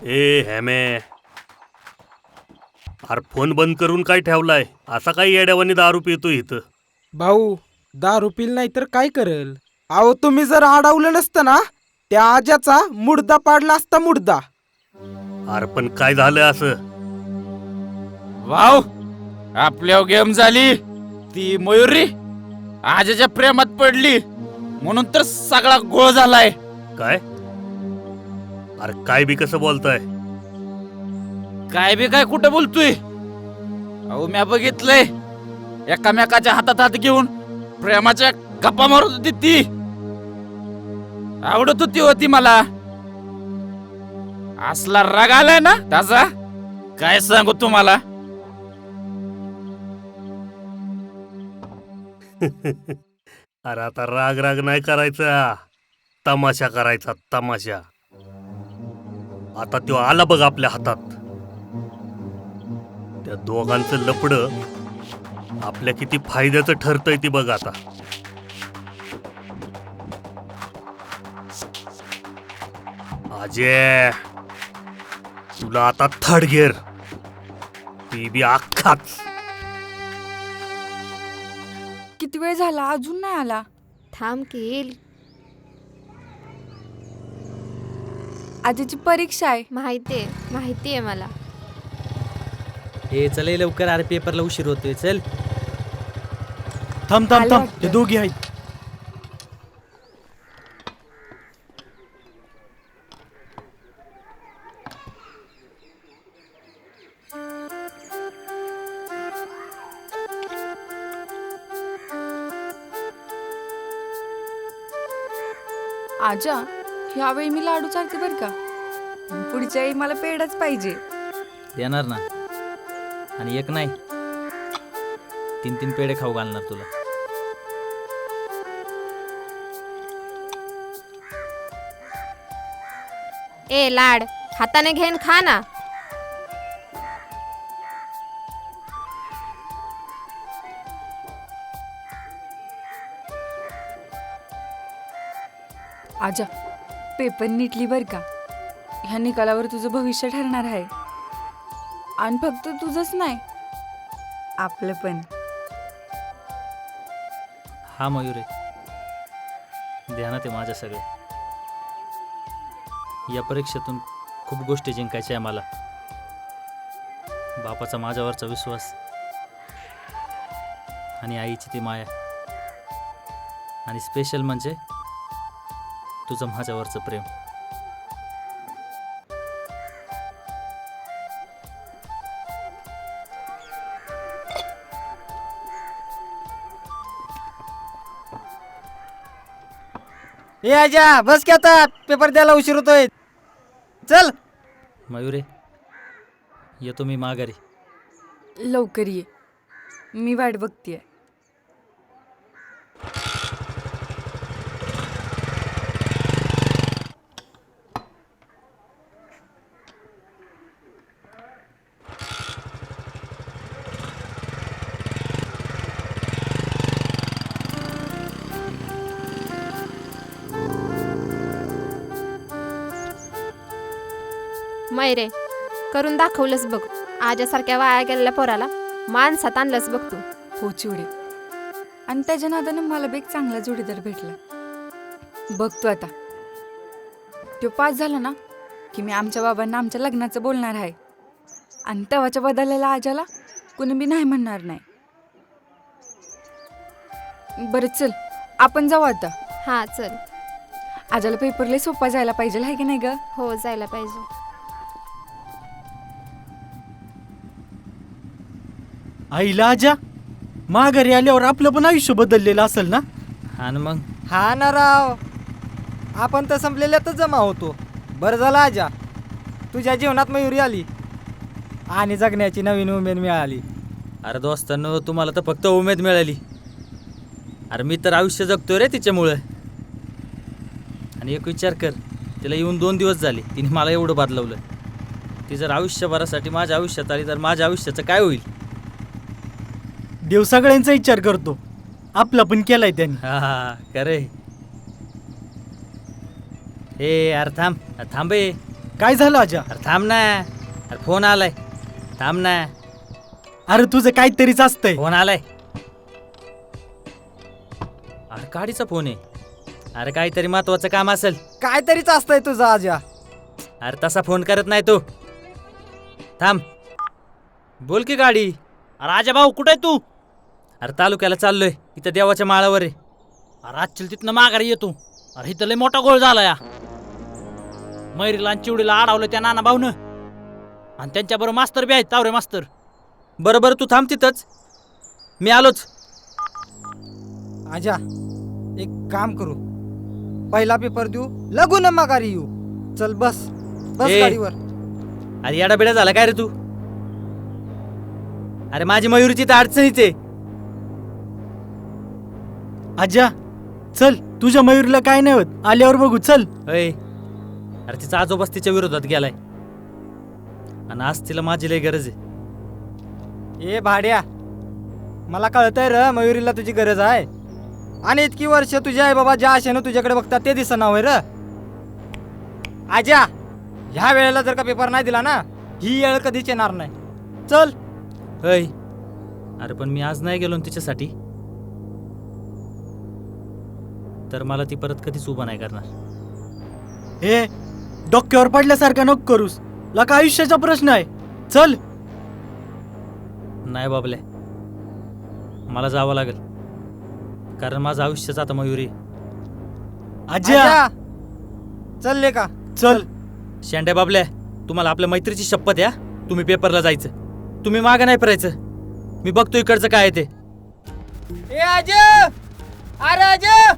ए हॅमे, अरे फोन बंद करून काय ठेवलाय? असा काही येड्यावानी दारू पितो इथं. भाऊ दारू पिल नाही तर काय करेल. अहो तुम्ही जर अडवलं नसतं ना, त्या आज्याचा मुडदा पाडला असता मुडदा. अरे पण काय झालं असं? वाव, आपल्या गेम झाली. ती मयुरी आजच्या प्रेमात पडली म्हणून तर सगळा गोळ झालाय. काय? अरे काय बी कसं बोलताय? काय बी काय कुठं बोलतोय? अहो म्या बघितलंय, एकामेकाच्या हातात हात घेऊन प्रेमाच्या गप्पा मारत होती ती. आवडत होती मला. असला राग आलाय ना त्याचा, काय सांगू तुम्हाला. अरे आता राग राग नाही करायचा, तमाशा करायचा तमाशा. आता तो आला बघ आपल्या हातात. त्या दोघांचं लपडं आपल्या किती फायद्याचं ठरतंय ती बघ आता. अजय, तुला आता थर्ड गिअर, ती बी अख्खाच. किती वेळ झाला अजून नाही आला? थांब की येईल. आजीची परीक्षा आहे. माहितीये मला. हे चल लवकर, अरे पेपरला उशीर होतोय. चल थांब थांब थांब, ते दोघी आहेत. आजा, ह्यावेळी मी लाडू चालते बरं का. पुढच्या वेळी मला पेढाच पाहिजे. देणार ना, आणि एक नाही 3 पेढे खाऊ घालणार तुला. ए लाड, हाताने घेऊन खा ना. आजा, पेपर नीटली बर का. ह्या निकालावर तुझं भविष्य ठरणार आहे. आणि फक्त तुझंच नाही, आपलं पण. हा मयुरे, ध्यानात आहे माझ्या सगळं. या परीक्षेतून खूप गोष्टी जिंकायच्या आहे मला. बापाचा माझ्यावरचा विश्वास, आणि आईची ती माया, आणि स्पेशल म्हणजे तुझं माझ्यावरचं प्रेम. ए आजा, बस की आता, पेपर द्यायला उशीर होतोय. चल. मयुरे, येतो मी माघारी. लवकर ये, मी वाट बघतीये. मैरे, करून दाखवलंस बघ. आज्यासारख्या वाया गेलेल्या पोराला माणसात आणलंस बघ तू. हो चिवडे, आणि त्याच्या नादानं मला बी एक चांगला जोडीदार भेटला. बघतो आता तो पास झाला ना की मी आमच्या बाबांना आमच्या लग्नाचं बोलणार आहे आणि तेव्हाच्या बदललेला आजाला कुणी बी नाही म्हणणार नाही. बरं चल आपण जाऊ आता. हा चल. आजाला पेपरला सोपा जायला पाहिजे आहे की नाही ग? हो जायला पाहिजे. आईला आजा माघारी आल्यावर आपलं पण आयुष्य बदललेलं असेल ना. हा ना मग. हा ना राव, आपण तर संपलेल्यातच जमा होतो. बरं झालं आजा तुझ्या जीवनात मयुरी आली आणि जगण्याची नवीन उमेद मिळाली. अरे दोस्तांनो, तुम्हाला तर फक्त उमेद मिळाली. अरे मी तर आयुष्य जगतोय रे तिच्यामुळं. आणि एक विचार कर, तिला येऊन 2 दिवस झाले, तिने मला एवढं बदलवलं. ती जर आयुष्यभरासाठी माझ्या आयुष्यात आली तर माझ्या आयुष्याचं काय होईल? देव सगळ्यांचा विचार करतो, आपला पण केलाय त्यांनी. हा खरे. ए अरे थांब ए. काय झालं आजा? अरे थांब ना. अरे फोन आलाय, थांब ना. अरे तुझं काहीतरीच असतंय. फोन आलाय. अरे गाडीचा फोन आहे. अरे काहीतरी महत्वाचं काम असेल. काहीतरीच असतंय तुझं आजा. अरे तसा फोन करत नाही तो. थांब, बोल की गाडी. राजा भाऊ कुठे आहे तू? अरे तालुक्याला चाललोय, इथं देवाच्या माळावर आहे. अरे आजच्या तिथनं माघारी येतो. अरे इथं लय मोठा गोळ झाला या. मैरीला आणि चिवडीला अडवलं त्या नाना भाऊनं आणि त्यांच्याबरोबर मास्तर बी आहेत, तावरे मास्तर. बरोबर तू थांब तिथंच, मी आलोच. आजा एक काम करू, पहिला पेपर देऊ, लगून माघारी येऊ. चल बस ए, गाडीवर. अरे येडा बिडा झाला काय रे तू? अरे माझी मयुरीची तर अडचणीच आहे. आजा चल, तुझ्या मयूरला काय नाही होत, आल्यावर बघू. चल. अरे तिचा आजोबाच तिच्या विरोधात गेलाय आणि आज तिला माझी लय गरज आहे. ए भाड्या, मला कळतंय र मयुरीला तुझी गरज आहे. आणि इतकी वर्ष तुझे आई बाबा ज्या आशेनं तुझ्याकडे बघतात ते दिसना होय र. आजा ह्या वेळेला जर का पेपर नाही दिला ना, ही वेळ कधीच येणार नाही. चल. अरे पण मी आज नाही गेलो तिच्यासाठी तर मला ती परत कधीच उभा नाही करणार. हे डोक्यावर पडल्यासारखा नको करूस, लका आयुष्याचा प्रश्न आहे. चल. नाही बाबले, मला जावं लागेल, कारण माझं आयुष्यच आता मयुरी. आजा चल का? चल. शेंड्या बाबल्या, तुम्हाला आपल्या मैत्रीची शपथ या. तुम्ही पेपरला जायचं, तुम्ही मागं नाही फिरायचं. मी बघतो इकडचं काय ते. ए आजा, अरे आजा.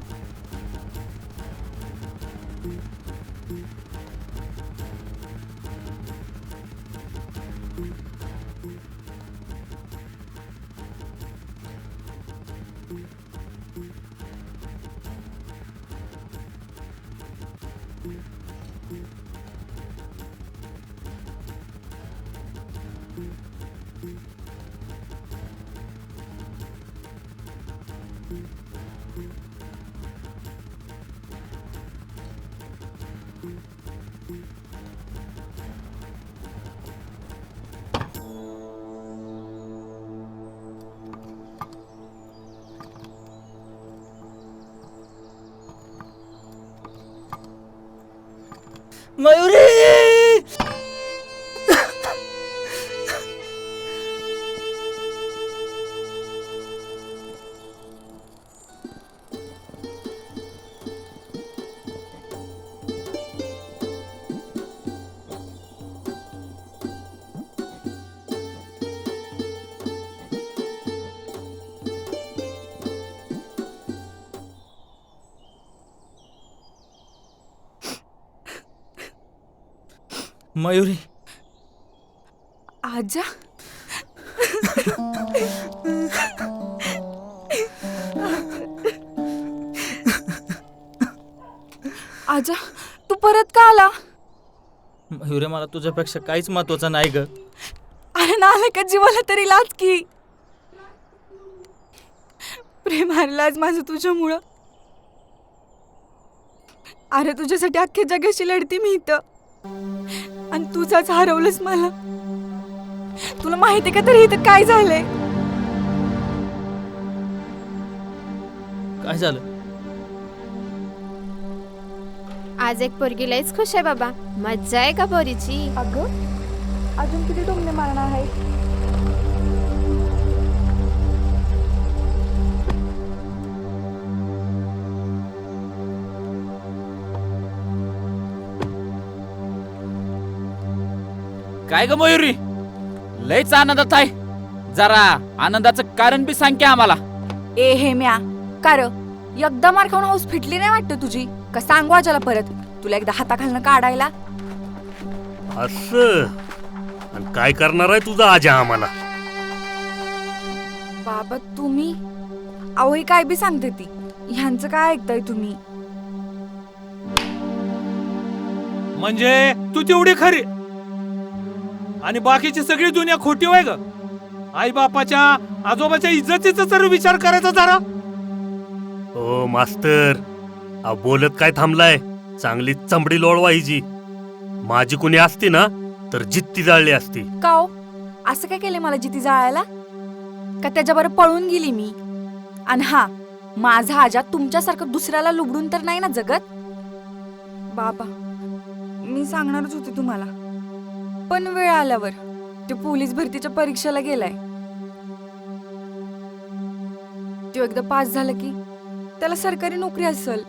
मयुरी. मयुरी. आजा आजा तू परत का आला? मयुरी, मला तुझ्यापेक्षा काहीच महत्वाचं नाही ग. अरे नाले का जीवाला तरी लाच की. प्रेम हरलं आज माझं तुझ्यामुळं. अरे तुझ्यासाठी अख्ख्या जगाशी लढती मी इथं आणि तुझाच हरवलंस मला. तुला माहिती का तरी इथं काय झालंय? काय झालं? आज एक पोरगी लईच खुश आहे बाबा. मज्जा आहे का पोरीची? अगं अजून किती टोमणे मारणार आहे? काय ग मयुरी, लयच आनंदात आहे. जरा आनंदाचं कारण बी सांग की आम्हाला. ए हे म्या कार एकदा मार खाऊन हाऊस फिटली नाही वाटत तुझी का? सांगू आजाला परत तुला एकदा हाताखालनं काढायला. असं आणि काय करणार आहे तुझा आजा आम्हाला? बाबा तुम्ही अहो ही काय बी सांगते ती. ह्यांचं काय ऐकताय तुम्ही? म्हणजे तू तेवढी खरी आणि बाकीची सगळी दुनिया खोटी होय ग? आई बापाच्या आजोबाच्या इज्जतीचा तर विचार करायचा जरा. ओ मास्तर, बोलत काय थांबलाय? चांगली चमडी लोळवायची. माझी कुणी असती ना तर जित्ती जाळली असती. का हो असं काय केलं मला जिती जाळायला? का त्याच्याबरोबर पळून गेली मी? आणि हा माझा आजा तुमच्यासारखं दुसऱ्याला लुबडून तर नाही ना जगत? बाबा मी सांगणारच होते तुम्हाला, पण वेळ आल्यावर ते पोलीस भरतीच्या परीक्षेला गेलाय. तो एकदा पास झाला की त्याला सरकारी नोकरी असेल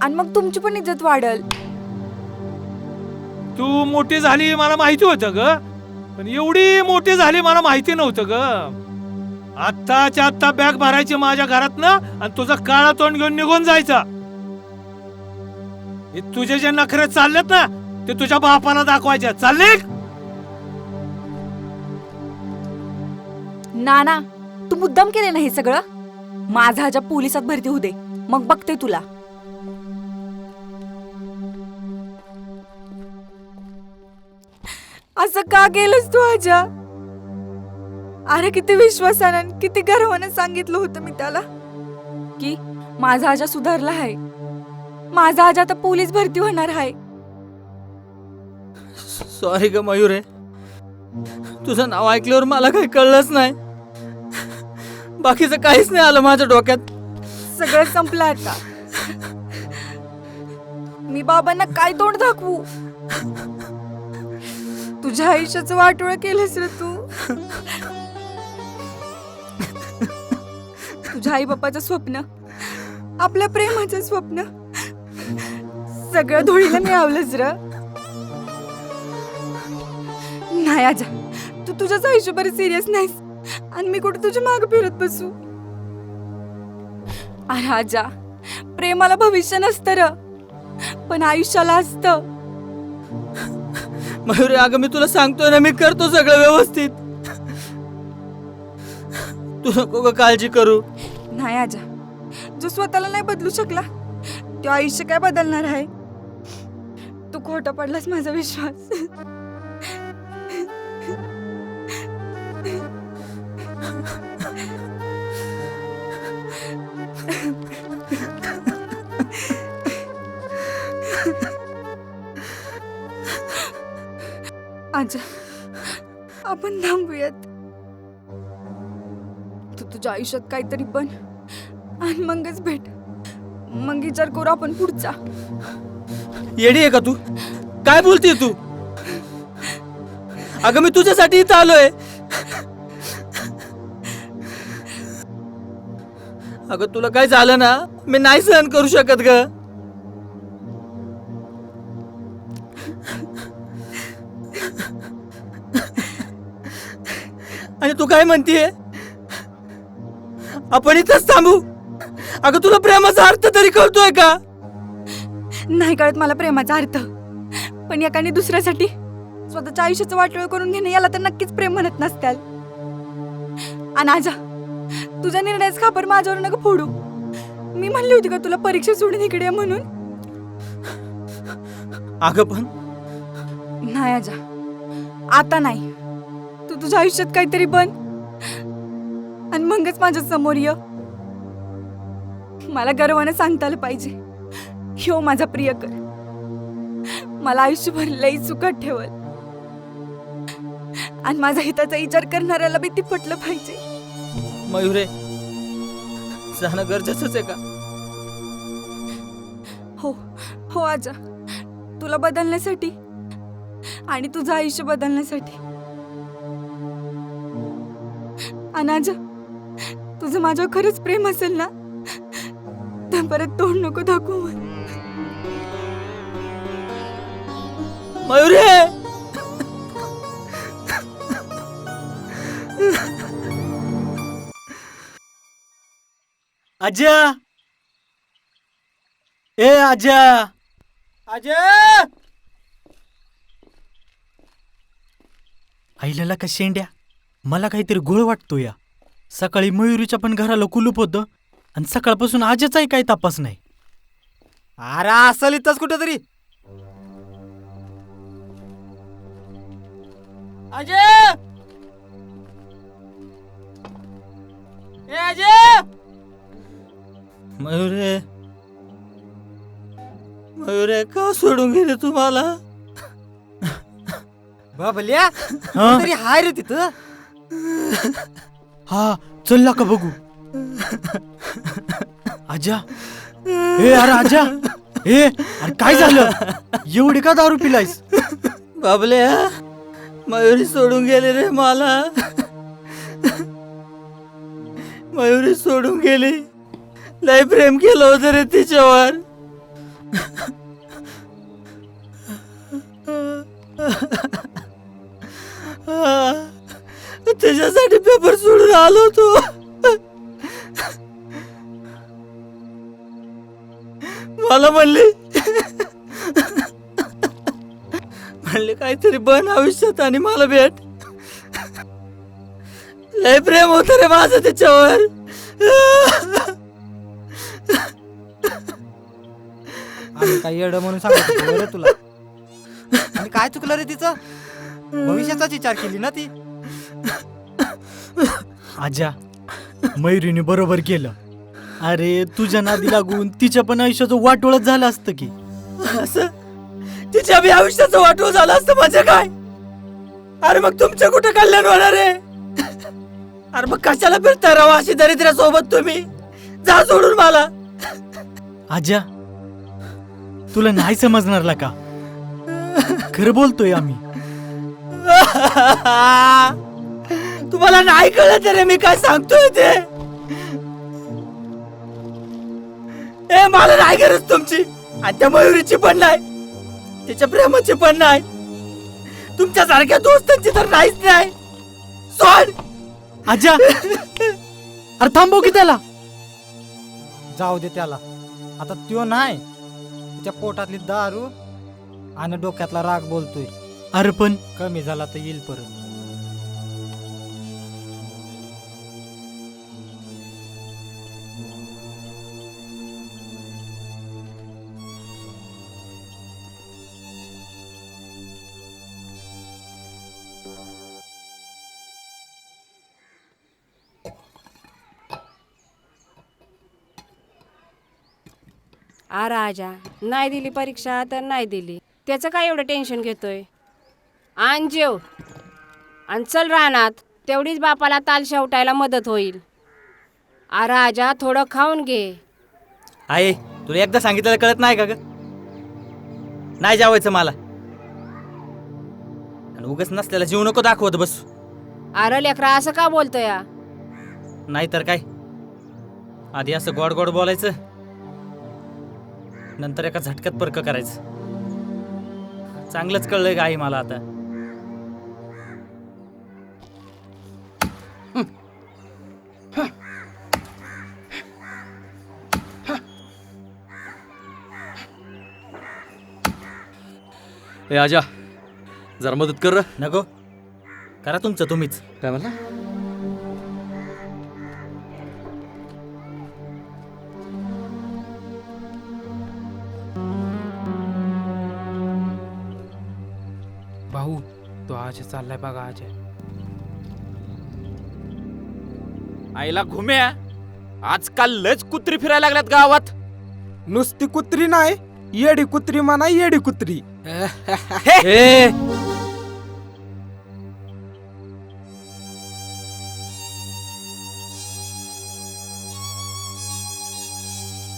आणि मग तुमची पण इज्जत वाढल. तू मोठी झाली मला माहिती होतं ग, पण एवढी मोठी झाली मला माहिती नव्हतं ग. आत्ताच्या आत्ता बॅग भरायची माझ्या घरात ना आणि तुझं काळा तोंड घेऊन निघून जायचा. हे तुझे जे नखरे चाललेत ना ते तुझ्या बापाला दाखवायचे. चालले नाना तू मुद्दाम केले ना हे सगळं? माझा आजा पोलिसात भरती होऊ दे मग बघते तुला. असं का केलंस तू आजा? अरे किती विश्वासानं किती गर्वानं सांगितलं होतं मी त्याला की माझा आजा सुधारला आहे, माझा आजा आता पोलीस भरती होणार आहे. सॉरी ग मयुरे, तुझं नाव ऐकल्यावर मला काही कळलंच नाही. बाकीचं काहीच नाही आलं माझ्या डोक्यात. सगळं संपलं आता. मी बाबांना काय तोंड दाखवू? तुझ्या आयुष्याचं वाटोळं केलंस रे तू. तुझ्या आई बापाचं स्वप्न, आपल्या प्रेमाचं स्वप्न सगळं धुळीला मिळवलंच र. नाही आजा, तू तुझ्याच आयुष्यभर सिरियस नाहीस आणि मी कुठे तुझ्या मागे फिरत बसू? अरे आजा, प्रेमाला भविष्य नसतं र, पण आयुष्याला असतं. मयुरी अगं मी तुला सांगतोय ना, मी करतो सगळं व्यवस्थित. तू नको ग काळजी करू. नाही आजा, जो स्वतःला नाही बदलू शकला तो आयुष्य काय बदलणार आहे? तू खोटा पडलास माझा विश्वास. आजा आपण थांबूयात. तू तुझ्या आयुष्यात काहीतरी बन आणि मगच भेट. मग विचार करू आपण पुढचा. येडी आहे का तू? काय बोलतीय तू? अगं मी तुझ्यासाठी इथं आलोय. अगं तुला काय झालं ना, मी नाही सहन करू शकत ग. आणि तू काय म्हणतीये? आपण इथंच थांबू? अगं तुला प्रेमाचा अर्थ तरी कळतोय का? नाही कळत मला प्रेमाचा अर्थ, पण एकाने दुसऱ्यासाठी स्वतःच्या आयुष्याचं वाटोळ करून घेणे याला तर नक्कीच प्रेम म्हणत नसत्याल. आणि आजा, तुझ्या निर्णयाच खापर माझ्यावर नका फोडू. मी म्हणली होती का तुला परीक्षा सोडून इकडे म्हणून? अगं पण नाही आजा, आता नाही. तू तुझ्या आयुष्यात काहीतरी बन आणि मगच माझ्या समोर ये. मला गर्वाने सांगता आलं पाहिजे, ह्यो माझा प्रियकर मला आयुष्यभर लई सुखात ठेवल आणि माझा हिताचा विचार करणाऱ्याला बी ती पटलं पाहिजे. मयुरे, जाणं गरजेचंच आहे का? हो हो आजा, तुला बदलण्यासाठी आणि तुझं आयुष्य बदलण्यासाठी. आणि आजा, तुझं माझ्यावर खरंच प्रेम असेल ना, तर परत तोंड नको दाखवू मला. मयुरी, आजा, ए आजा, आजा, आईला का शेंड्या, मला काहीतरी गोळ वाटतो या. सकाळी मयुरीच्या पण घराला कुलूप होतं आणि सकाळपासून आजाचाही काही तपास नाही. अरे असल इथंच कुठेतरी. अजय, ए अजय, मयुरे, मयुरे का सोडून गेले तुम्हाला? बाबल्या, तरी हाय रे तिथं. हा, चल का बघू. आजा, ए अरे आजा, ए अरे काय झालं? एवढी का दारू पिलायस? बाबल्या, मयुरी सोडून गेली रे मला. मयुरी सोडून गेली. लय प्रेम केलं होतं रे तिच्यावर. त्याच्यासाठी पेपर सोडून आलो होतो. मला म्हणले काहीतरी बन आयुष्यात आणि मला भेट. लय प्रेम होत रे माझं त्याच्यावर. आम्ही काही येडं म्हणून सांगत होतो रे तुला. आणि काय चुकलं रे तिचं? भविष्याचाच विचार केली ना ती. आजा, मयुरीने बरोबर केलं. अरे तुझ्या नादी लागून तिच्या पण आयुष्याचं वाटोळच झालं असतं की. असं तिच्या बी आयुष्याचं वाटोळ झालं असतं म्हणजे काय? अरे मग तुमचं कुठं कल्याण होणार आहे? अरे मग कशाला फिरता राव अशी दरिद्र्यासोबत तुम्ही? जा सोडून मला. आजा, तुला नाही समजणार का? खरं बोलतोय आम्ही. तुम्हाला नाही कळत रे मी काय सांगतोय ते. ए मला नाही गरज तुमची, आणि त्या मयुरीची पण नाही, तिच्या प्रेमाची पण नाही, तुमच्या सारख्या दोस्तांची तर नाहीच नाही. सोड आजा. अरे थांबव की त्याला. जाऊ दे त्याला. आता त्यो नाही, तिच्या पोटातली दारू आणि डोक्यातला राग बोलतोय. अरे पण कमी झाला तर येईल परत. आ राजा, नाही दिली परीक्षा तर नाही दिली, त्याचं काय एवढं टेन्शन घेतोय? आण जेव आणि चल रानात, तेवढीच बापाला ताल शेवटायला मदत होईल. आ राजा, थोडं खाऊन घे. आहे, तुला एकदा सांगितलं कळत नाही का ग? नाही जेवायचं मला. आणि उगाच नसलेला जीव नको दाखवत बस. अरे लेकरा, असं का बोलतोय? नाही तर काय, आधी असं गोड गोड बोलायचं, नंतर एका झटक्यात पर्क करायचं. चांगलंच कळलंय गाई मला आता. ए आजा, जरा मदत कर. नको, करा तुमचं तुम्हीच. काय म्हणला? भाऊ, तो आज चाललाय बघा. आज आईला घुम्या, आजकाल लच कुत्री फिरायला लागल्यात गावात. नुसती कुत्री नाही, येडी कुत्री म्हणा, येडी कुत्री.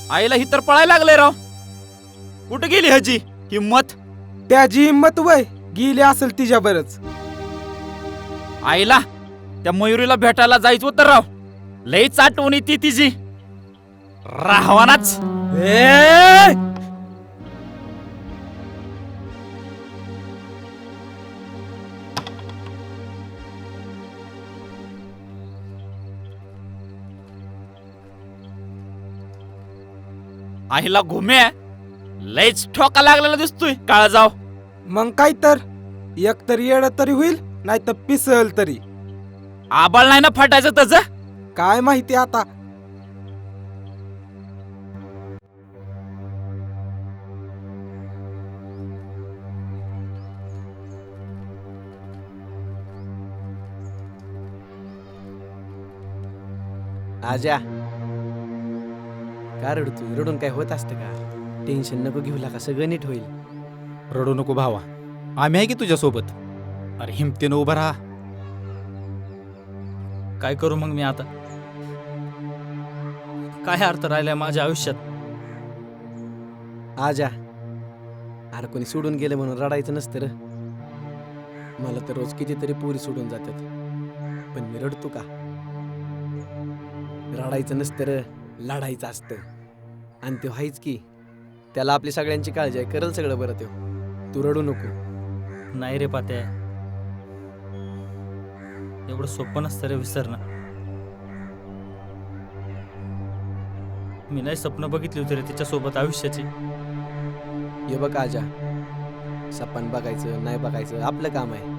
आईला ही तर पळायला लागले राव. कुठे गेली ह्याची हिम्मत? त्याची हिंमत वय गेली असेल तिच्या बरच. आईला त्या मयुरीला भेटायला जायचं होतं राव. लईच आठवण येते तिची. राहवानाच. आईला घुम्या लईच ठोका लागलेला दिसतोय. काळ जाव. मग काय तर एक तरी येड तरी होईल नाही तर पिसल तरी. आबाळ नाही ना फाटायचं त्याच. काय माहिती आता. आजा का रडतोय? रडून काय होत असतं का? टेन्शन नको घेऊ लागा, सगळं नीट होईल. रडू नको भावा, आम्ही आहे की तुझ्या सोबत. अरे हिमतीनं उभा राहा. काय करू मग मी आता? काय अर्थ राहिलाय माझ्या आयुष्यात? आजा अरे कोणी सोडून गेले म्हणून रडायचं नसतं र. मला तर रोज कितीतरी पोरी सोडून जातात, पण मी रडतो का? रडायचं नसतं र, लढायचं असतं. आणि तो हायच की, त्याला आपली सगळ्यांची काळजी आहे, करल सगळं बरं. तू रडू नको. नाही रे पात्या, एवढं सोपं नसतं रे विसरणं. मी नाही स्वप्न बघितली होती रे तिच्यासोबत आयुष्याची. हे बघ आजा, सपन बघायचं नाही बघायचं आपलं काम आहे.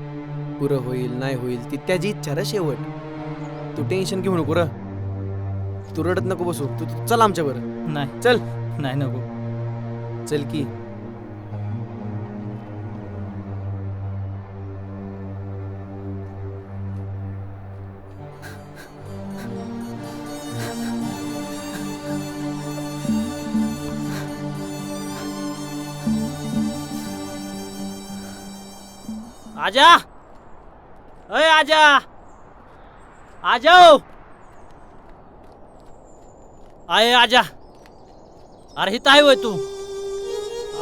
पुरं होईल नाही होईल ती त्याची इच्छा र शेवट. तू टेन्शन घेऊ नको र. तू रडत नको बसू. तू चल आमच्या बरं. नाही चल. नाही नको. चल की. आजा, अय आजा, आजा आय आजा. अरे हित आहे वय तू?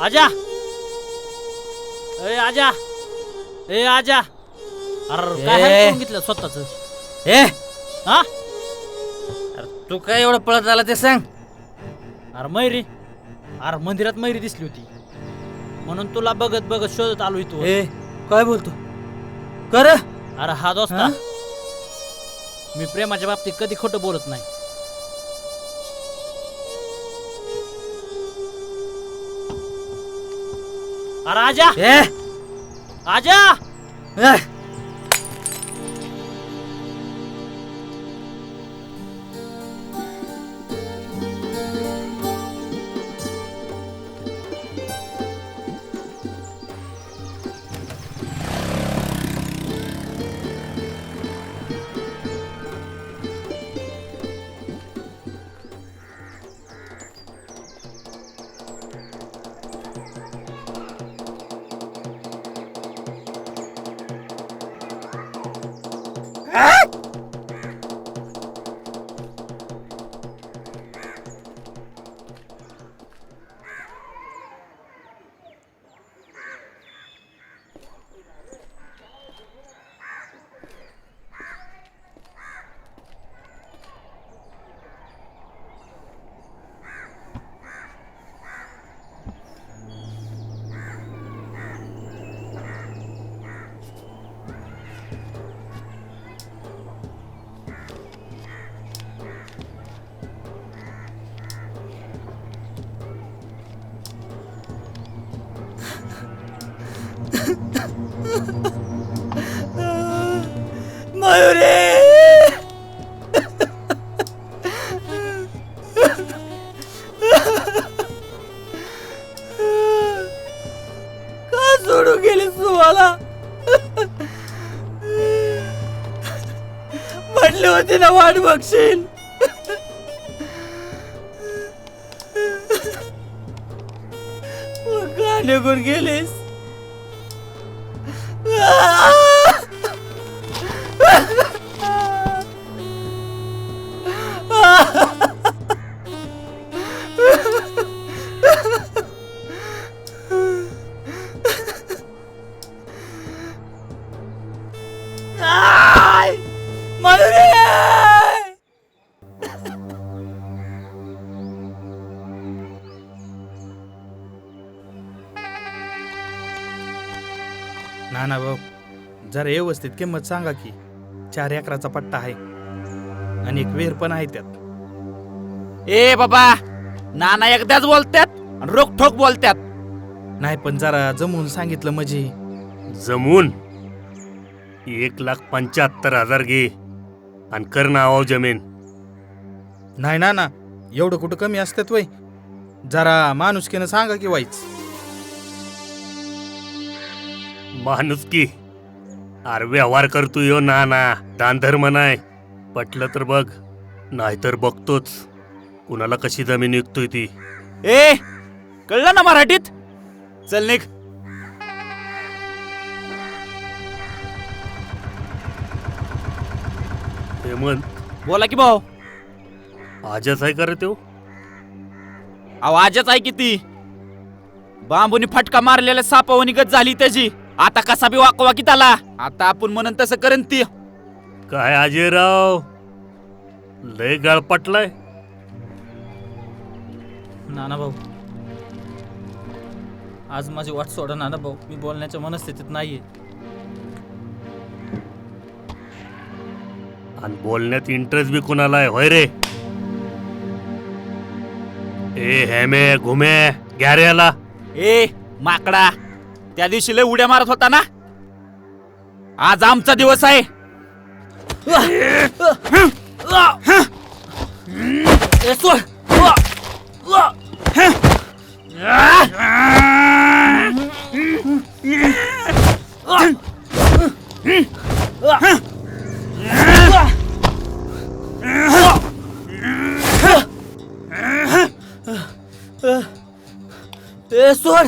आजा, अय आजा, ए आजा. अरे काय सांगितलं स्वतःच? हा तू काय एवढं पळत आला ते सांग. अरे मैरी, अरे मंदिरात मैरी दिसली होती म्हणून तुला बघत बघत शोधत आलो इथं. काय बोलतो कर? अरे हा दोस्ता, मी प्रेमाच्या बाबतीत कधी खोटं बोलत नाही. अरे आजा, आजा. मयुरी, का सोडून गेलीस तू मला? म्हटली होती ना वाट बघशील. मग का निघून गेलीस? जरा व्यवस्थित किंमत सांगा की. 4 एकराचा पट्टा आहे आणि एक विहीर पण आहे त्यात. ए बाबा, नाना एकदाच बोलतात आणि रोखठोक बोलतात. नाही पण जरा जमवून सांगितलं म्हणजे. जमून 1,75,000 घे आणि कर नावाव जमीन. नाही ना एवढं कुठं कमी असतात वय. जरा माणुसकीनं सांगा की वाईच. माणूस की अरे व्यवहार करतो यो नाना, दान धर्म नाही. पटलं तर बघ, नाहीतर बघतोच कुणाला कशी जमीन विकतोय ती. ए कळलं ना मराठीत? चल निघ. हेमंत, बोला की भाऊ. आजच आहे का रे त्यो? आवाजच आहे किती. बांबूनी फटका मारलेल्या सापावणी गत झाली त्याची. आता कसा बी वाकवा की त्याला. आता आपण म्हणून तसं करेन ती. काय अजयराव, लय गळपटलाय. नाना भाऊ, आज माझी वाट सोडा नाना भाऊ. मी बोलण्याच्या मनस्थितीत नाहीये. आणि बोलण्यात इंटरेस्ट बी कुणाला आहे होय रे? ए हेमे घुमे घ्या रे याला. ए माकडा, त्या दिवशी लय उड्या मारत होता ना. आज आमचा दिवस आहे. सोड.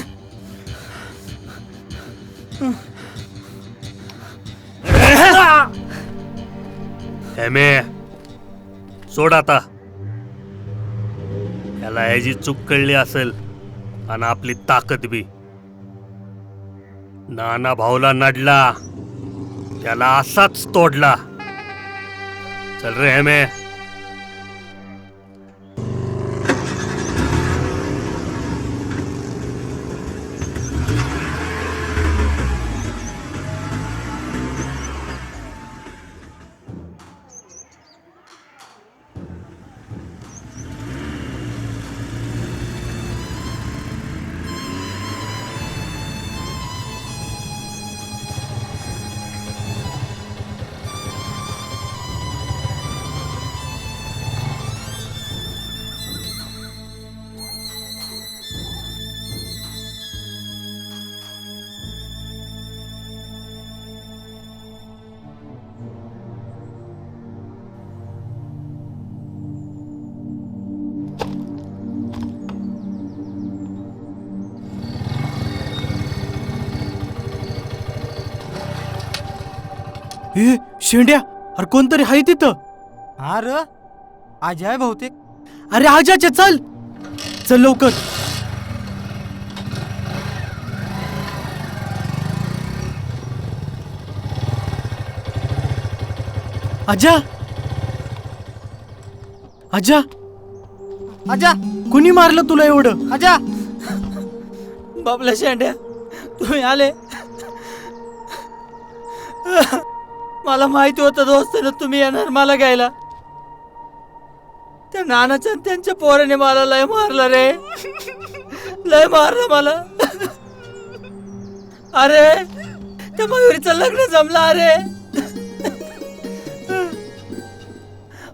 हेमे सोड आता. याला ह्याची चूक कळली असेल आणि आपली ताकद बी. नाना भाऊला नडला, त्याला असाच तोडला. चल रे हेमे. ए शेंड्या, अरे कोणतरी आहे तिथं. हा र आज आहे बहुतेक. अरे आजाचे चल चल लवकर. आजा आजा आजा, कुणी मारलं तुला एवढं? आजा बाबला शेंड्या, तुम्ही आले. मला माहिती होतं दोस्तानं तुम्ही येणार मला घ्यायला. त्या नानाच्या आणि त्यांच्या पोराने मला लय मारलं रे. लय मारलं मला. अरे त्या मयुरीचं लग्न जमलं. अरे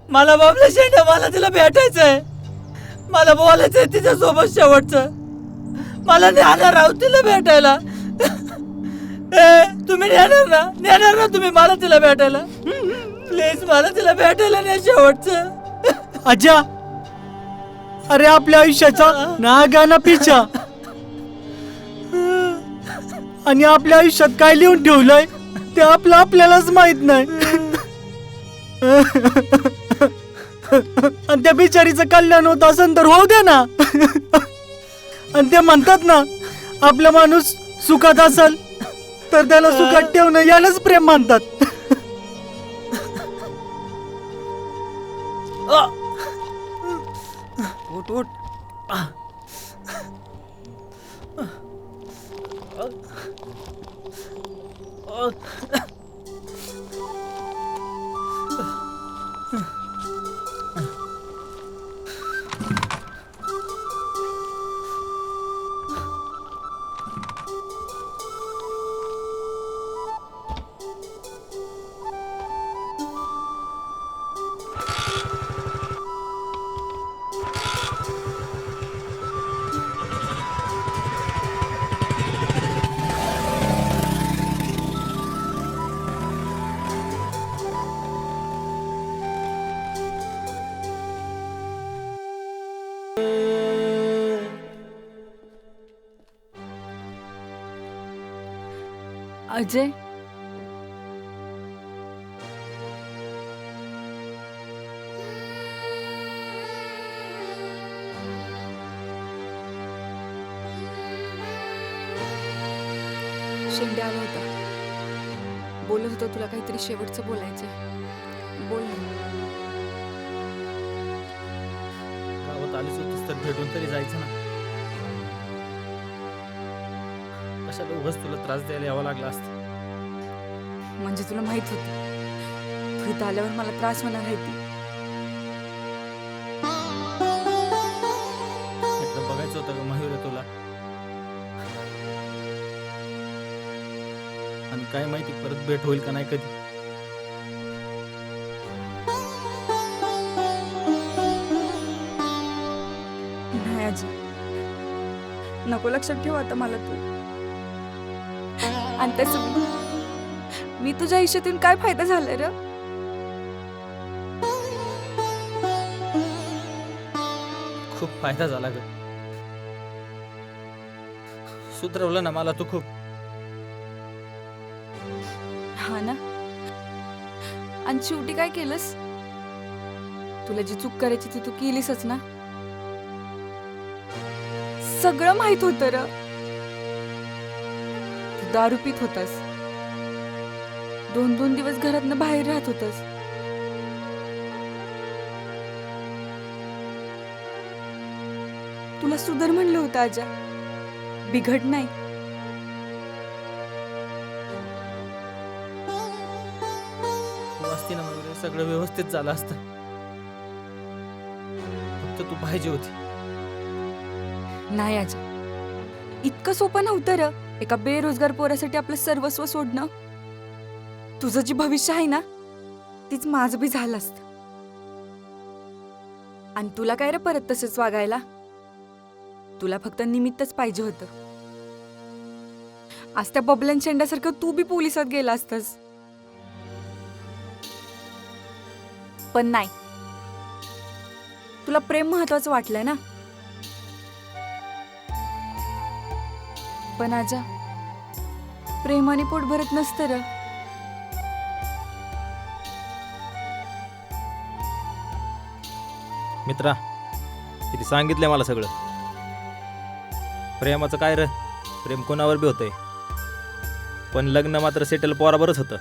मला बाबला शेंड्या, मला तिला भेटायचंय. मला बोलायचंय तिच्यासोबत शेवटचं. मला नेणार आहोत तिला भेटायला. तुम्ही नेणार ना तुम्ही मला तिला भेटायला. प्लीज मला तिला भेटायला नाही शेवटचं. आजा, अरे आपल्या आयुष्याचा नागाना पिछा. आणि आपल्या आयुष्यात काय लिहून ठेवलंय ते आपल्यालाच माहित नाही. आणि त्या बिचारीचं कल्याण होत असेल तर होऊ द्या ना. आणि ते म्हणतात ना, आपला माणूस सुखात असेल तर त्याला सुखात ठेवणं यालाच प्रेम मानतात. उठ उठ. अजय, शेंडे आला होता. बोलत होता तुला काहीतरी शेवटचं बोलायचंय. बोल ना. गावात आलीच होतीस तर भेटून तरी जायचं ना. कशाला उगाच तुला त्रास द्यायला यावं लागला असतं. म्हणजे तुला माहित होतं तू इथं आल्यावर मला त्रास होणार आहे ती. एकदा बघायचं होतं का मयूर तुला. आणि काय माहिती परत भेट होईल का नाही कधी. नाही अजय, नको लक्षात ठेव आता मला तू. आणि तसं मी तुझ्या आयुष्यातून काय फायदा झाला र. खूप फायदा झाला ग. सुधरवलं ना मला तू खूप. हा ना. आणि शेवटी काय केलंस. तुला जी चूक करायची ती तू केलीसच ना. सगळं माहित होतं र. तू दारू पीत होतास. 2-2 दिवस घरातनं बाहेर राहत होतास. तुला सुधर म्हणलं होतं आजा, बिघड नाही. तू असती ना म्हणजे सगळं व्यवस्थित झालं असतं. फक्त तू पाहिजे होती. नाही आजा, इतकं सोपं नव्हतं र एका बेरोजगार पोरासाठी आपलं सर्वस्व सोडणं. तुझं जे भविष्य आहे ना तीच माझं बी झालं असतं. आणि तुला काय रे परत तसंच वागायला. तुला फक्त निमित्तच पाहिजे होतं. आज त्या बबल्यान शेंड्यासारखं तू बी पोलिसात गेला असतास. पण नाही, तुला प्रेम महत्वाचं वाटलंय ना. पण आजा, प्रेमाने पोट भरत नसतं र. मित्रा, किती सांगितलंय मला सगळं. प्रेमाचं काय र, प्रेम कोणावर बी होतंय. पण लग्न मात्र सेटल पोराबरच होतं.